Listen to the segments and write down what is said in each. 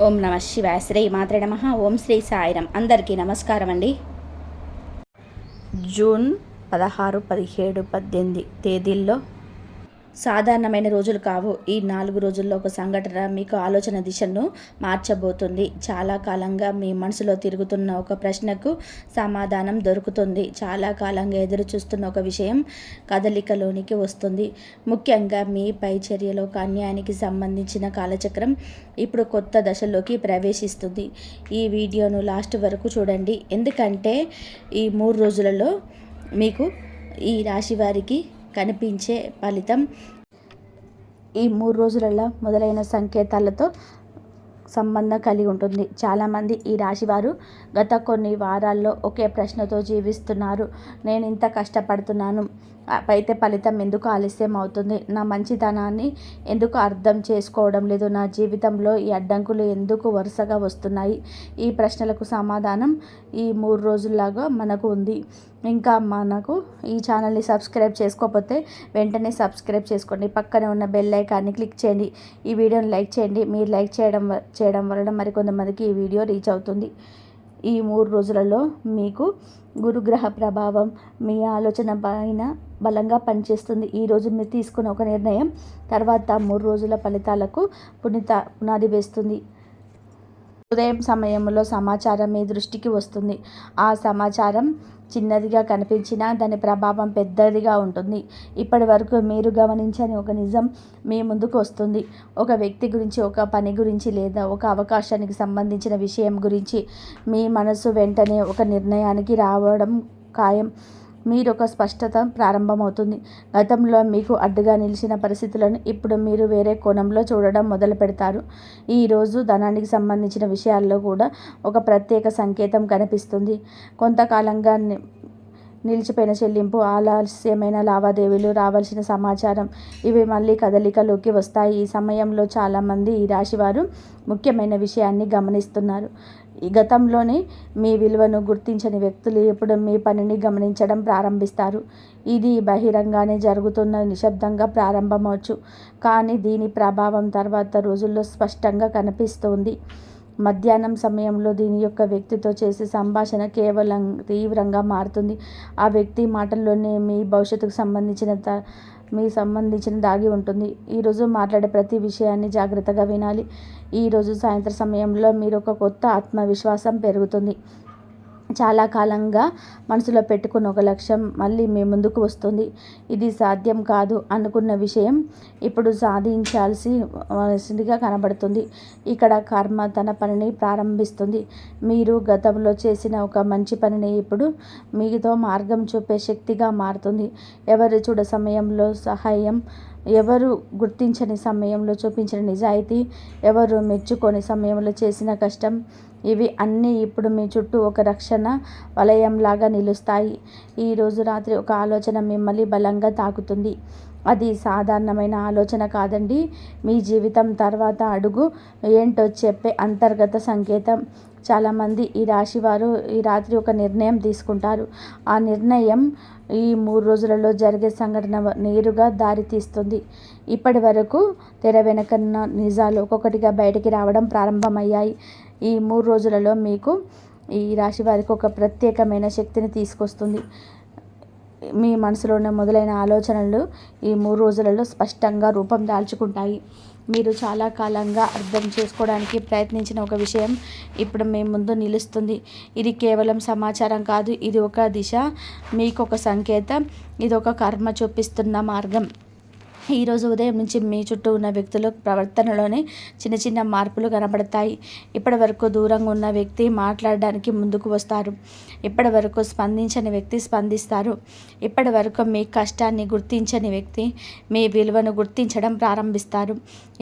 ఓం నమ శివాయ. శ్రీ మాత్రే నమః. ఓం శ్రీ సాయిరం. అందరికీ నమస్కారం అండి. జూన్ 16, 17, 18 తేదీల్లో సాధారణమైన రోజులు కావు. ఈ 4 రోజుల్లో ఒక సంఘటన మీకు ఆలోచన దిశను మార్చబోతుంది. చాలా కాలంగా మీ మనసులో తిరుగుతున్న ఒక ప్రశ్నకు సమాధానం దొరుకుతుంది. చాలా కాలంగా ఎదురు చూస్తున్న ఒక విషయం కదలికలోనికి వస్తుంది. ముఖ్యంగా మీ పై చర్యలో ఒక అన్యాయానికి సంబంధించిన కాలచక్రం ఇప్పుడు కొత్త దశలోకి ప్రవేశిస్తుంది. ఈ వీడియోను లాస్ట్ వరకు చూడండి. ఎందుకంటే ఈ 3 రోజులలో మీకు ఈ రాశి వారికి కనిపించే ఫలితం ఈ 3 రోజులలో మొదలైన సంకేతాలతో సంబంధం కలిగి ఉంటుంది. చాలామంది ఈ రాశివారు గత కొన్ని వారాల్లో ఒకే ప్రశ్నతో జీవిస్తున్నారు. నేను ఇంత కష్టపడుతున్నాను, అయితే ఫలితం ఎందుకు ఆలస్యం అవుతుంది? నా మంచితనాన్ని ఎందుకు అర్థం చేసుకోవడం లేదు? నా జీవితంలో ఈ అడ్డంకులు ఎందుకు వరుసగా వస్తున్నాయి? ఈ ప్రశ్నలకు సమాధానం ఈ 3 రోజుల్లాగా మనకు ఉంది. ఇంకా మనకు ఈ ఛానల్ని సబ్స్క్రైబ్ చేసుకోకపోతే వెంటనే సబ్స్క్రైబ్ చేసుకోండి. పక్కనే ఉన్న బెల్ ఐకాన్ని క్లిక్ చేయండి. ఈ వీడియోని లైక్ చేయండి. మీరు లైక్ చేయడం వలన మరికొంతమందికి ఈ వీడియో రీచ్ అవుతుంది. ఈ 3 రోజులలో మీకు గురుగ్రహ ప్రభావం మీ ఆలోచన పైన బలంగా పనిచేస్తుంది. ఈరోజు మీరు తీసుకున్న ఒక నిర్ణయం తర్వాత 3 రోజుల ఫలితాలకు పునాది వేస్తుంది. ఉదయం సమయంలో సమాచారం మీ దృష్టికి వస్తుంది. ఆ సమాచారం చిన్నదిగా కనిపించినా దాని ప్రభావం పెద్దదిగా ఉంటుంది. ఇప్పటి వరకు మీరు గమనించని ఒక నిజం మీ ముందుకు వస్తుంది. ఒక వ్యక్తి గురించి, ఒక పని గురించి లేదా ఒక అవకాశానికి సంబంధించిన విషయం గురించి మీ మనసు వెంటనే ఒక నిర్ణయానికి రావడం ఖాయం. మీరు ఒక స్పష్టత ప్రారంభమవుతుంది. గతంలో మీకు అడ్డుగా నిలిచిన పరిస్థితులను ఇప్పుడు మీరు వేరే కోణంలో చూడడం మొదలు పెడతారు. ఈరోజు ధనానికి సంబంధించిన విషయాల్లో కూడా ఒక ప్రత్యేక సంకేతం కనిపిస్తుంది. కొంతకాలంగా నిలిచిపోయిన చెల్లింపు, ఆలస్యమైన లావాదేవీలు, రావాల్సిన సమాచారం ఇవి మళ్ళీ కదలికలోకి వస్తాయి. ఈ సమయంలో చాలామంది ఈ రాశివారు ముఖ్యమైన విషయాన్ని గమనిస్తున్నారు. ఈ గతంలోనే మీ విలువను గుర్తించని వ్యక్తులు ఇప్పుడు మీ పనిని గమనించడం ప్రారంభిస్తారు. ఇది బహిరంగానే జరుగుతున్న నిశ్శబ్దంగా ప్రారంభమవచ్చు, కానీ దీని ప్రభావం తర్వాత రోజుల్లో స్పష్టంగా కనిపిస్తుంది. మధ్యాహ్నం సమయంలో దీని యొక్క వ్యక్తితో చేసే సంభాషణ కేవలం తీవ్రంగా మారుతుంది. ఆ వ్యక్తి మాటల్లోనే మీ భవిష్యత్తుకు సంబంధించిన దాగి ఉంటుంది. ఈరోజు మాట్లాడే ప్రతి విషయాన్ని జాగ్రత్తగా వినాలి. ఈరోజు సాయంత్రం సమయంలో మీరు ఒక కొత్త ఆత్మవిశ్వాసం పెరుగుతుంది. చాలా కాలంగా మనసులో పెట్టుకున్న ఒక లక్ష్యం మళ్ళీ మీ ముందుకు వస్తుంది. ఇది సాధ్యం కాదు అనుకున్న విషయం ఇప్పుడు సాధించాల్సిగా కనబడుతుంది. ఇక్కడ కర్మ తన పనిని ప్రారంభిస్తుంది. మీరు గతంలో చేసిన ఒక మంచి పనిని ఇప్పుడు మీతో మార్గం చూపే శక్తిగా మారుతుంది. ఎవరు చూడ సమయంలో సహాయం, ఎవరు గుర్తించని సమయంలో చూపించిన నిజాయితీ, ఎవరు మెచ్చుకొని సమయంలో చేసిన కష్టం, ఇవి అన్నీ ఇప్పుడు మీ చుట్టూ ఒక రక్షణ వలయంలాగా నిలుస్తాయి. ఈరోజు రాత్రి ఒక ఆలోచన మిమ్మల్ని బలంగా తాకుతుంది. అది సాధారణమైన ఆలోచన కాదండి. మీ జీవితం తర్వాత అడుగు ఏంటో చెప్పే అంతర్గత సంకేతం. చాలామంది ఈ రాశివారు ఈ రాత్రి ఒక నిర్ణయం తీసుకుంటారు. ఆ నిర్ణయం ఈ 3 రోజులలో జరిగే సంఘటన నేరుగా దారితీస్తుంది. ఇప్పటి వరకు తెర వెనకన్న నిజాలు ఒక్కొక్కటిగా బయటికి రావడం ప్రారంభమయ్యాయి. ఈ 3 రోజులలో మీకు ఈ రాశి వారికి ఒక ప్రత్యేకమైన శక్తిని తీసుకొస్తుంది. మీ మనసులోనే మొదలైన ఆలోచనలు ఈ 3 రోజులలో స్పష్టంగా రూపం దాల్చుకుంటాయి. మీరు చాలా కాలంగా అర్థం చేసుకోవడానికి ప్రయత్నించిన ఒక విషయం ఇప్పుడు మీ ముందు నిలుస్తుంది. ఇది కేవలం సమాచారం కాదు, ఇది ఒక దిశ, మీకు ఒక సంకేతం, ఇది ఒక కర్మ చూపిస్తున్న మార్గం. ఈరోజు ఉదయం నుంచి మీ చుట్టూ ఉన్న వ్యక్తుల ప్రవర్తనలోనే చిన్న చిన్న మార్పులు కనబడతాయి. ఇప్పటి వరకు దూరంగా ఉన్న వ్యక్తి మాట్లాడడానికి ముందుకు వస్తారు. ఇప్పటి వరకు స్పందించని వ్యక్తి స్పందిస్తారు. ఇప్పటి వరకు మీ కష్టాన్ని గుర్తించని వ్యక్తి మీ విలువను గుర్తించడం ప్రారంభిస్తారు.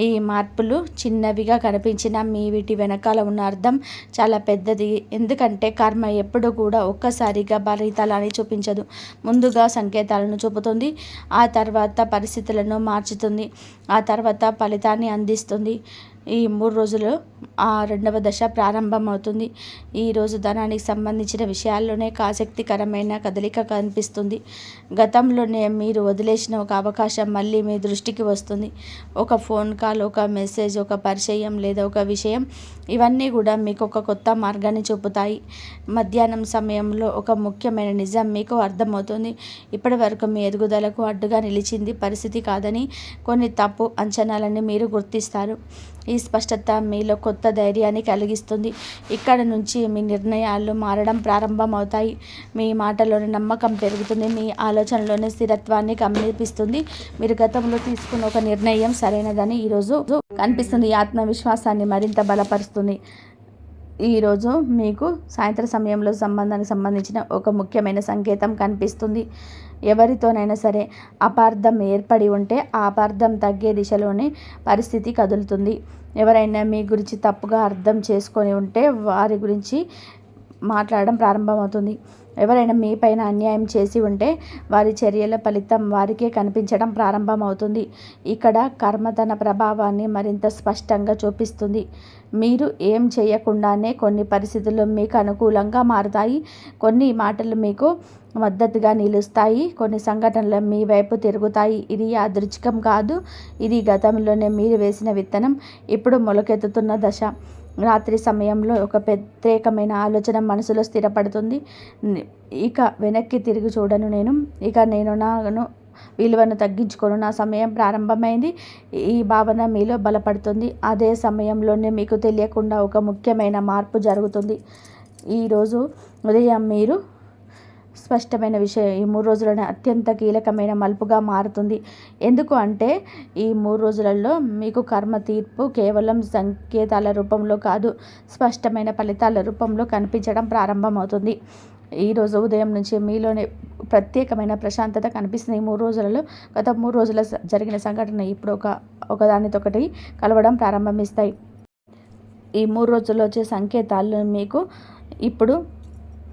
ఈ మార్పులు చిన్నవిగా కనిపించినా మీ వీటి వెనకాల ఉన్న అర్థం చాలా పెద్దది. ఎందుకంటే కర్మ ఎప్పుడు కూడా ఒక్కసారిగా ఫలితాలని చూపించదు. ముందుగా సంకేతాలను చూపుతుంది, ఆ తర్వాత పరిస్థితులను మార్చుతుంది, ఆ తర్వాత ఫలితాన్ని అందిస్తుంది. ఈ 3 రోజులు ఆ రెండవ దశ ప్రారంభమవుతుంది. ఈరోజు ధనానికి సంబంధించిన విషయాల్లోనే ఆసక్తికరమైన కదలిక కనిపిస్తుంది. గతంలోనే మీరు వదిలేసిన ఒక అవకాశం మళ్ళీ మీ దృష్టికి వస్తుంది. ఒక ఫోన్ కాల్, ఒక మెసేజ్, ఒక పరిచయం లేదా ఒక విషయం, ఇవన్నీ కూడా మీకు ఒక కొత్త మార్గాన్ని చూపుతాయి. మధ్యాహ్నం సమయంలో ఒక ముఖ్యమైన నిజం మీకు అర్థమవుతుంది. ఇప్పటి వరకు మీ ఎదుగుదలకు అడ్డుగా నిలిచింది పరిస్థితి కాదని, కొన్ని తప్పు అంచనాలని మీరు గుర్తిస్తారు. ఈ స్పష్టత మీలో కొత్త ధైర్యాన్ని కలిగిస్తుంది. ఇక్కడ నుంచి మీ నిర్ణయాలు మారడం ప్రారంభమవుతాయి. మీ మాటలోని నమ్మకం పెరుగుతుంది. మీ ఆలోచనలోని స్థిరత్వాన్ని కనిపిస్తుంది. మీరు గతంలో తీసుకున్న ఒక నిర్ణయం సరైనదని ఈరోజు కనిపిస్తుంది. ఈ ఆత్మవిశ్వాసాన్ని మరింత బలపరుస్తుంది. ఈరోజు మీకు సాయంత్రం సమయంలో సంబంధానికి సంబంధించిన ఒక ముఖ్యమైన సంకేతం కనిపిస్తుంది. ఎవరితోనైనా సరే అపార్థం ఏర్పడి ఉంటే ఆ అపార్థం తగ్గే దిశలోనే పరిస్థితి కదులుతుంది. ఎవరైనా మీ గురించి తప్పుగా అర్థం చేసుకొని ఉంటే వారి గురించి మాట్లాడడం ప్రారంభమవుతుంది. ఎవరైనా మీ పైన అన్యాయం చేసి ఉంటే వారి చర్యల ఫలితం వారికే కనిపించడం ప్రారంభమవుతుంది. ఇక్కడ కర్మ తన ప్రభావాన్ని మరింత స్పష్టంగా చూపిస్తుంది. మీరు ఏం చేయకుండానే కొన్ని పరిస్థితులు మీకు అనుకూలంగా మారుతాయి. కొన్ని మాటలు మీకు మద్దతుగా నిలుస్తాయి. కొన్ని సంఘటనలు మీ వైపు తిరుగుతాయి. ఇది యాదృచ్ఛికం కాదు. ఇది గతంలోనే మీరు వేసిన విత్తనం ఇప్పుడు మొలకెత్తుతున్న దశ. రాత్రి సమయంలో ఒక ప్రత్యేకమైన ఆలోచన మనసులో స్థిరపడుతుంది. ఇక వెనక్కి తిరిగి చూడను నేను. ఇక నేను నాను విలువను తగ్గించుకోను. నా సమయం ప్రారంభమైంది. ఈ భావన మీలో బలపడుతుంది. అదే సమయంలోనే మీకు తెలియకుండా ఒక ముఖ్యమైన మార్పు జరుగుతుంది. ఈరోజు ఉదయం మీరు స్పష్టమైన విషయం ఈ 3 రోజుల్లోనే అత్యంత కీలకమైన మలుపుగా మారుతుంది. ఎందుకు అంటే ఈ 3 రోజులలో మీకు కర్మ తీర్పు కేవలం సంకేతాల రూపంలో కాదు, స్పష్టమైన ఫలితాల రూపంలో కనిపించడం ప్రారంభమవుతుంది. ఈరోజు ఉదయం నుంచి మీలోనే ప్రత్యేకమైన ప్రశాంతత కనిపిస్తుంది. ఈ 3 రోజులలో గత 3 రోజుల జరిగిన సంఘటన ఇప్పుడు ఒకదానితోకటి కలవడం ప్రారంభిస్తాయి. ఈ 3 రోజుల్లో వచ్చే సంకేతాలు మీకు ఇప్పుడు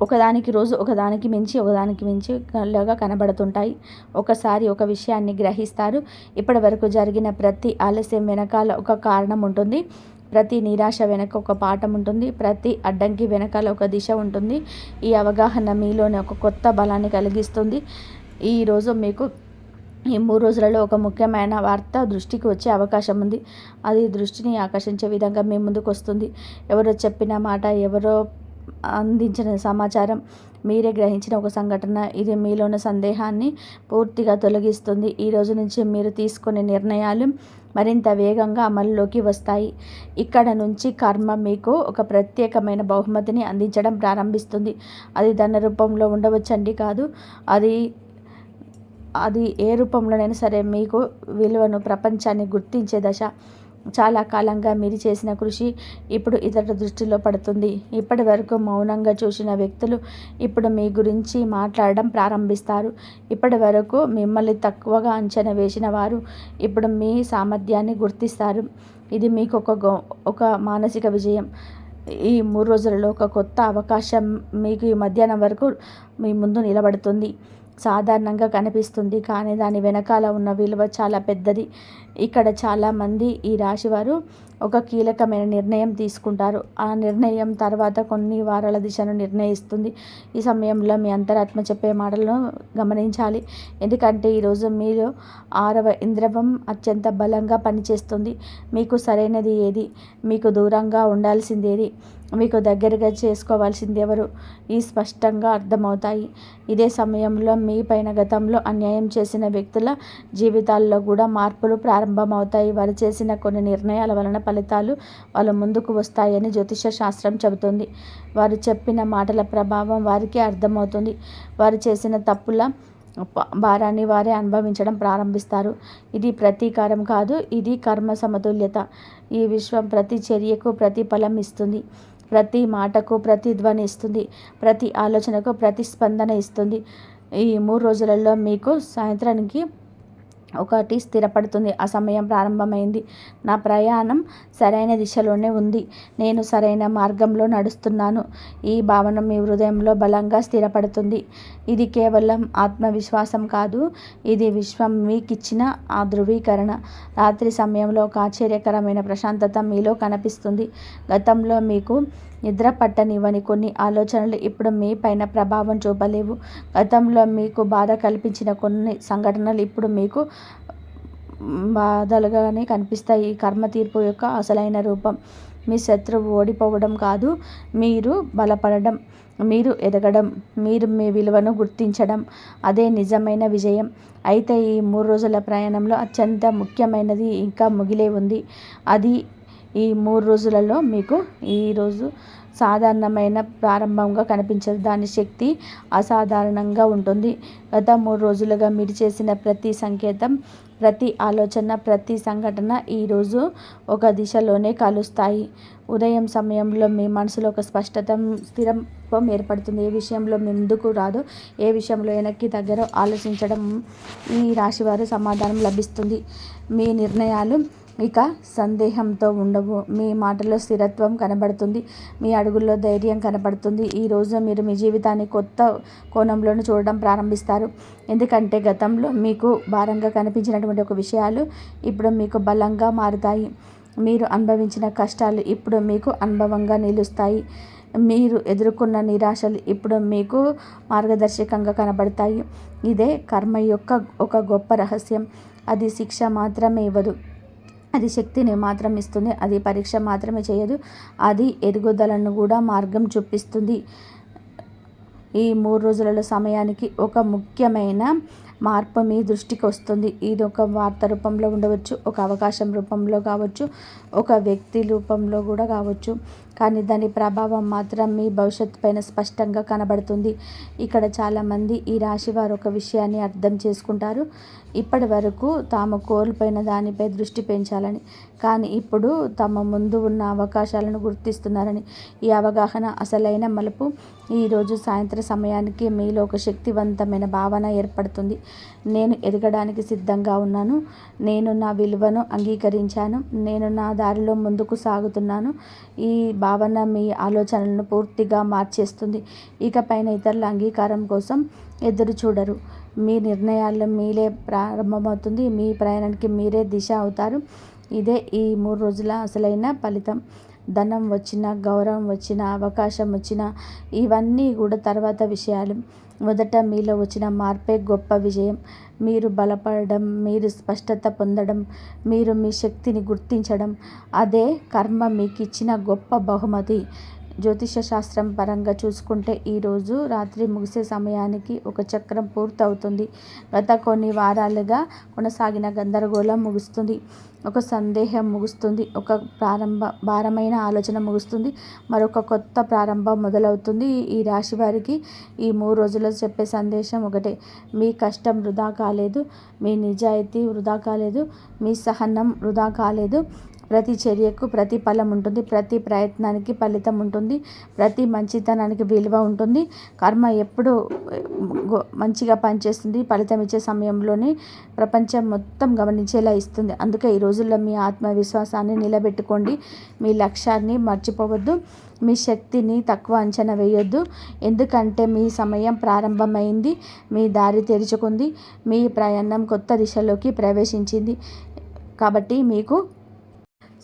ఒకదానికి మించి లాగా కనబడుతుంటాయి. ఒకసారి ఒక విషయాన్ని గ్రహిస్తారు. ఇప్పటి వరకు జరిగిన ప్రతి ఆలస్యం వెనకాల ఒక కారణం ఉంటుంది. ప్రతి నిరాశ వెనక ఒక పాఠం ఉంటుంది. ప్రతి అడ్డంకి వెనకాల ఒక దిశ ఉంటుంది. ఈ అవగాహన మీలోనే ఒక కొత్త బలాన్ని కలిగిస్తుంది. ఈరోజు మీకు ఈ 3 రోజులలో ఒక ముఖ్యమైన వార్త దృష్టికి వచ్చే అవకాశం ఉంది. అది దృష్టిని ఆకర్షించే విధంగా మీ ముందుకు వస్తుంది. ఎవరో చెప్పిన మాట, ఎవరో అందించిన సమాచారం, మీరే గ్రహించిన ఒక సంఘటన, ఇది మీలోని సందేహాన్ని పూర్తిగా తొలగిస్తుంది. ఈ రోజు నుంచి మీరు తీసుకునే నిర్ణయాలు మరింత వేగంగా అమలులోకి వస్తాయి. ఇక్కడ నుంచి కర్మ మీకు ఒక ప్రత్యేకమైన బహుమతిని అందించడం ప్రారంభిస్తుంది. అది ధన రూపంలో ఉండవచ్చండి కాదు, అది ఏ రూపంలోనైనా సరే మీకు విలువను, ప్రపంచాన్ని గుర్తించే దశ. చాలా కాలంగా మీరు చేసిన కృషి ఇప్పుడు ఇతరుల దృష్టిలో పడుతుంది. ఇప్పటి వరకు మౌనంగా చూసిన వ్యక్తులు ఇప్పుడు మీ గురించి మాట్లాడడం ప్రారంభిస్తారు. ఇప్పటి వరకు మిమ్మల్ని తక్కువగా అంచనా వేసిన వారు ఇప్పుడు మీ సామర్థ్యాన్ని గుర్తిస్తారు. ఇది మీకు ఒక మానసిక విజయం. ఈ 3 రోజులలో ఒక కొత్త అవకాశం మీకు ఈ మధ్యాహ్నం వరకు మీ ముందు నిలబడుతుంది. సాధారణంగా కనిపిస్తుంది, కానీ దాని వెనకాల ఉన్న విలువ చాలా పెద్దది. ఇక్కడ చాలామంది ఈ రాశివారు ఒక కీలకమైన నిర్ణయం తీసుకుంటారు. ఆ నిర్ణయం తర్వాత కొన్ని వారాల దిశను నిర్ణయిస్తుంది. ఈ సమయంలో మీ అంతరాత్మ చెప్పే మాటలను గమనించాలి. ఎందుకంటే ఈరోజు మీలో 6వ ఇంద్రియం అత్యంత బలంగా పనిచేస్తుంది. మీకు సరైనది ఏది, మీకు దూరంగా ఉండాల్సింది ఏది, మీకు దగ్గరగా చేసుకోవాల్సింది ఎవరు, ఈ స్పష్టంగా అర్థమవుతాయి. ఇదే సమయంలో మీ పైన గతంలో అన్యాయం చేసిన వ్యక్తుల జీవితాల్లో కూడా మార్పులు ప్రారంభమవుతాయి. వారు చేసిన కొన్ని నిర్ణయాల వలన ఫలితాలు వాళ్ళ ముందుకు వస్తాయని జ్యోతిష శాస్త్రం చెబుతుంది. వారు చెప్పిన మాటల ప్రభావం వారికి అర్థమవుతుంది. వారు చేసిన తప్పుల భారాన్ని వారే అనుభవించడం ప్రారంభిస్తారు. ఇది ప్రతీకారం కాదు, ఇది కర్మ సమతుల్యత. ఈ విశ్వం ప్రతి చర్యకు ప్రతిఫలం ఇస్తుంది, ప్రతి మాటకు ప్రతిధ్వని ఇస్తుంది, ప్రతి ఆలోచనకు ప్రతిస్పందన ఇస్తుంది. ఈ 3 రోజులలో మీకు సాయంత్రానికి ఒకటి స్థిరపడుతుంది. ఆ సమయం ప్రారంభమైంది. నా ప్రయాణం సరైన దిశలోనే ఉంది. నేను సరైన మార్గంలో నడుస్తున్నాను. ఈ భావన మీ హృదయంలో బలంగా స్థిరపడుతుంది. ఇది కేవలం ఆత్మవిశ్వాసం కాదు, ఇది విశ్వం మీకిచ్చిన ఆ ధృవీకరణ. రాత్రి సమయంలో ఒక ఆశ్చర్యకరమైన ప్రశాంతత మీలో కనిపిస్తుంది. గతంలో మీకు నిద్ర పట్టనివ్వని కొన్ని ఆలోచనలు ఇప్పుడు మీ పైన ప్రభావం చూపలేవు. గతంలో మీకు బాధ కల్పించిన కొన్ని సంఘటనలు ఇప్పుడు మీకు బాధలుగానే కనిపిస్తాయి. ఈ కర్మ తీర్పు యొక్క అసలైన రూపం మీ శత్రువు ఓడిపోవడం కాదు, మీరు బలపడడం, మీరు ఎదగడం, మీరు మీ విలువను గుర్తించడం, అదే నిజమైన విజయం. అయితే ఈ 3 రోజుల ప్రయాణంలో అత్యంత ముఖ్యమైనది ఇంకా మిగిలే ఉంది. అది ఈ 3 రోజులలో మీకు ఈరోజు సాధారణమైన ప్రారంభంగా కనిపించదు. దాని శక్తి అసాధారణంగా ఉంటుంది. గత 3 రోజులుగా మీరు చేసిన ప్రతి సంకేతం, ప్రతి ఆలోచన, ప్రతి సంఘటన ఈరోజు ఒక దిశలోనే కలుస్తాయి. ఉదయం సమయంలో మీ మనసులో ఒక స్పష్టత, స్థిరత్వం ఏర్పడుతుంది. ఏ విషయంలో ముందుకు రాదో, ఏ విషయంలో వెనక్కి దగ్గర ఆలోచించడం ఈ రాశివారు సమాధానం లభిస్తుంది. మీ నిర్ణయాలు ఇక సందేహంతో ఉండవు. మీ మాటలో స్థిరత్వం కనబడుతుంది. మీ అడుగుల్లో ధైర్యం కనబడుతుంది. ఈరోజు మీరు మీ జీవితాన్ని కొత్త కోణంలోనే చూడడం ప్రారంభిస్తారు. ఎందుకంటే గతంలో మీకు భారంగా కనిపించినటువంటి ఒక విషయాలు ఇప్పుడు మీకు బలంగా మారుతాయి. మీరు అనుభవించిన కష్టాలు ఇప్పుడు మీకు అనుభవంగా నిలుస్తాయి. మీరు ఎదుర్కొన్న నిరాశలు ఇప్పుడు మీకు మార్గదర్శకంగా కనబడతాయి. ఇదే కర్మ యొక్క ఒక గొప్ప రహస్యం. అది శిక్ష మాత్రమే ఇవ్వదు, అది శక్తిని మాత్రం ఇస్తుంది. అది పరీక్ష మాత్రమే చేయదు, అది ఎదుగుదలను కూడా మార్గం చూపిస్తుంది. ఈ 3 రోజులలో సమయానికి ఒక ముఖ్యమైన మార్పు మీ దృష్టికి వస్తుంది. ఇది ఒక వార్త రూపంలో ఉండవచ్చు, ఒక అవకాశం రూపంలో కావచ్చు, ఒక వ్యక్తి రూపంలో కూడా కావచ్చు. కానీ దాని ప్రభావం మాత్రం మీ భవిష్యత్తు పైన స్పష్టంగా కనబడుతుంది. ఇక్కడ చాలామంది ఈ రాశి వారు ఒక విషయాన్ని అర్థం చేసుకుంటారు. ఇప్పటి వరకు తాము కోల్పోయిన దానిపై దృష్టి పెంచాలని, కానీ ఇప్పుడు తమ ముందు ఉన్న అవకాశాలను గుర్తిస్తున్నారని. ఈ అవగాహన అసలైన మలుపు. ఈరోజు సాయంత్రం సమయానికి మీలో ఒక శక్తివంతమైన భావన ఏర్పడుతుంది. నేను ఎదగడానికి సిద్ధంగా ఉన్నాను, నేను నా విలువను అంగీకరించాను, నేను నా దారిలో ముందుకు సాగుతున్నాను. ఈ భావన మీ ఆలోచనలను పూర్తిగా మార్చేస్తుంది. ఇకపైన ఇతరుల అంగీకారం కోసం ఎదురు చూడరు. మీ నిర్ణయాల్లో మీరే ప్రారంభమవుతుంది. మీ ప్రయాణానికి మీరే దిశ అవుతారు. ఇదే ఈ 3 రోజుల అసలైన ఫలితం. ధనం వచ్చినా, గౌరవం వచ్చినా, అవకాశం వచ్చినా ఇవన్నీ కూడా తర్వాత విషయాలు. మొదట మీలో వచ్చిన మార్పే గొప్ప విజయం. మీరు బలపడడం, మీరు స్పష్టత పొందడం, మీరు మీ శక్తిని గుర్తించడం, అదే కర్మ మీకు ఇచ్చిన గొప్ప బహుమతి. జ్యోతిష శాస్త్రం పరంగా చూసుకుంటే ఈరోజు రాత్రి ముగిసే సమయానికి ఒక చక్రం పూర్తవుతుంది. గత కొన్ని వారాలుగా కొనసాగిన గందరగోళం ముగుస్తుంది. ఒక సందేహం ముగుస్తుంది. ఒక భారమైన ఆలోచన ముగుస్తుంది. మరొక కొత్త ప్రారంభం మొదలవుతుంది. ఈ రాశి వారికి ఈ 3 రోజుల్లో చెప్పే సందేశం ఒకటే: మీ కష్టం వృధా కాలేదు, మీ నిజాయితీ వృధా కాలేదు, మీ సహనం వృధా కాలేదు. ప్రతి చర్యకు ప్రతిఫలం ఉంటుంది, ప్రతి ప్రయత్నానికి ఫలితం ఉంటుంది, ప్రతి మంచితనానికి విలువ ఉంటుంది. కర్మ ఎప్పుడు మంచిగా పనిచేస్తుంది, ఫలితం ఇచ్చే సమయంలోనే ప్రపంచం మొత్తం గమనించేలా ఇస్తుంది. అందుకే ఈ రోజుల్లో మీ ఆత్మవిశ్వాసాన్ని నిలబెట్టుకోండి. మీ లక్ష్యాన్ని మర్చిపోవద్దు, మీ శక్తిని తక్కువ అంచనా వేయొద్దు. ఎందుకంటే మీ సమయం ప్రారంభమైంది, మీ దారి తెరుచుకుంది, మీ ప్రయాణం కొత్త దిశలోకి ప్రవేశించింది. కాబట్టి మీకు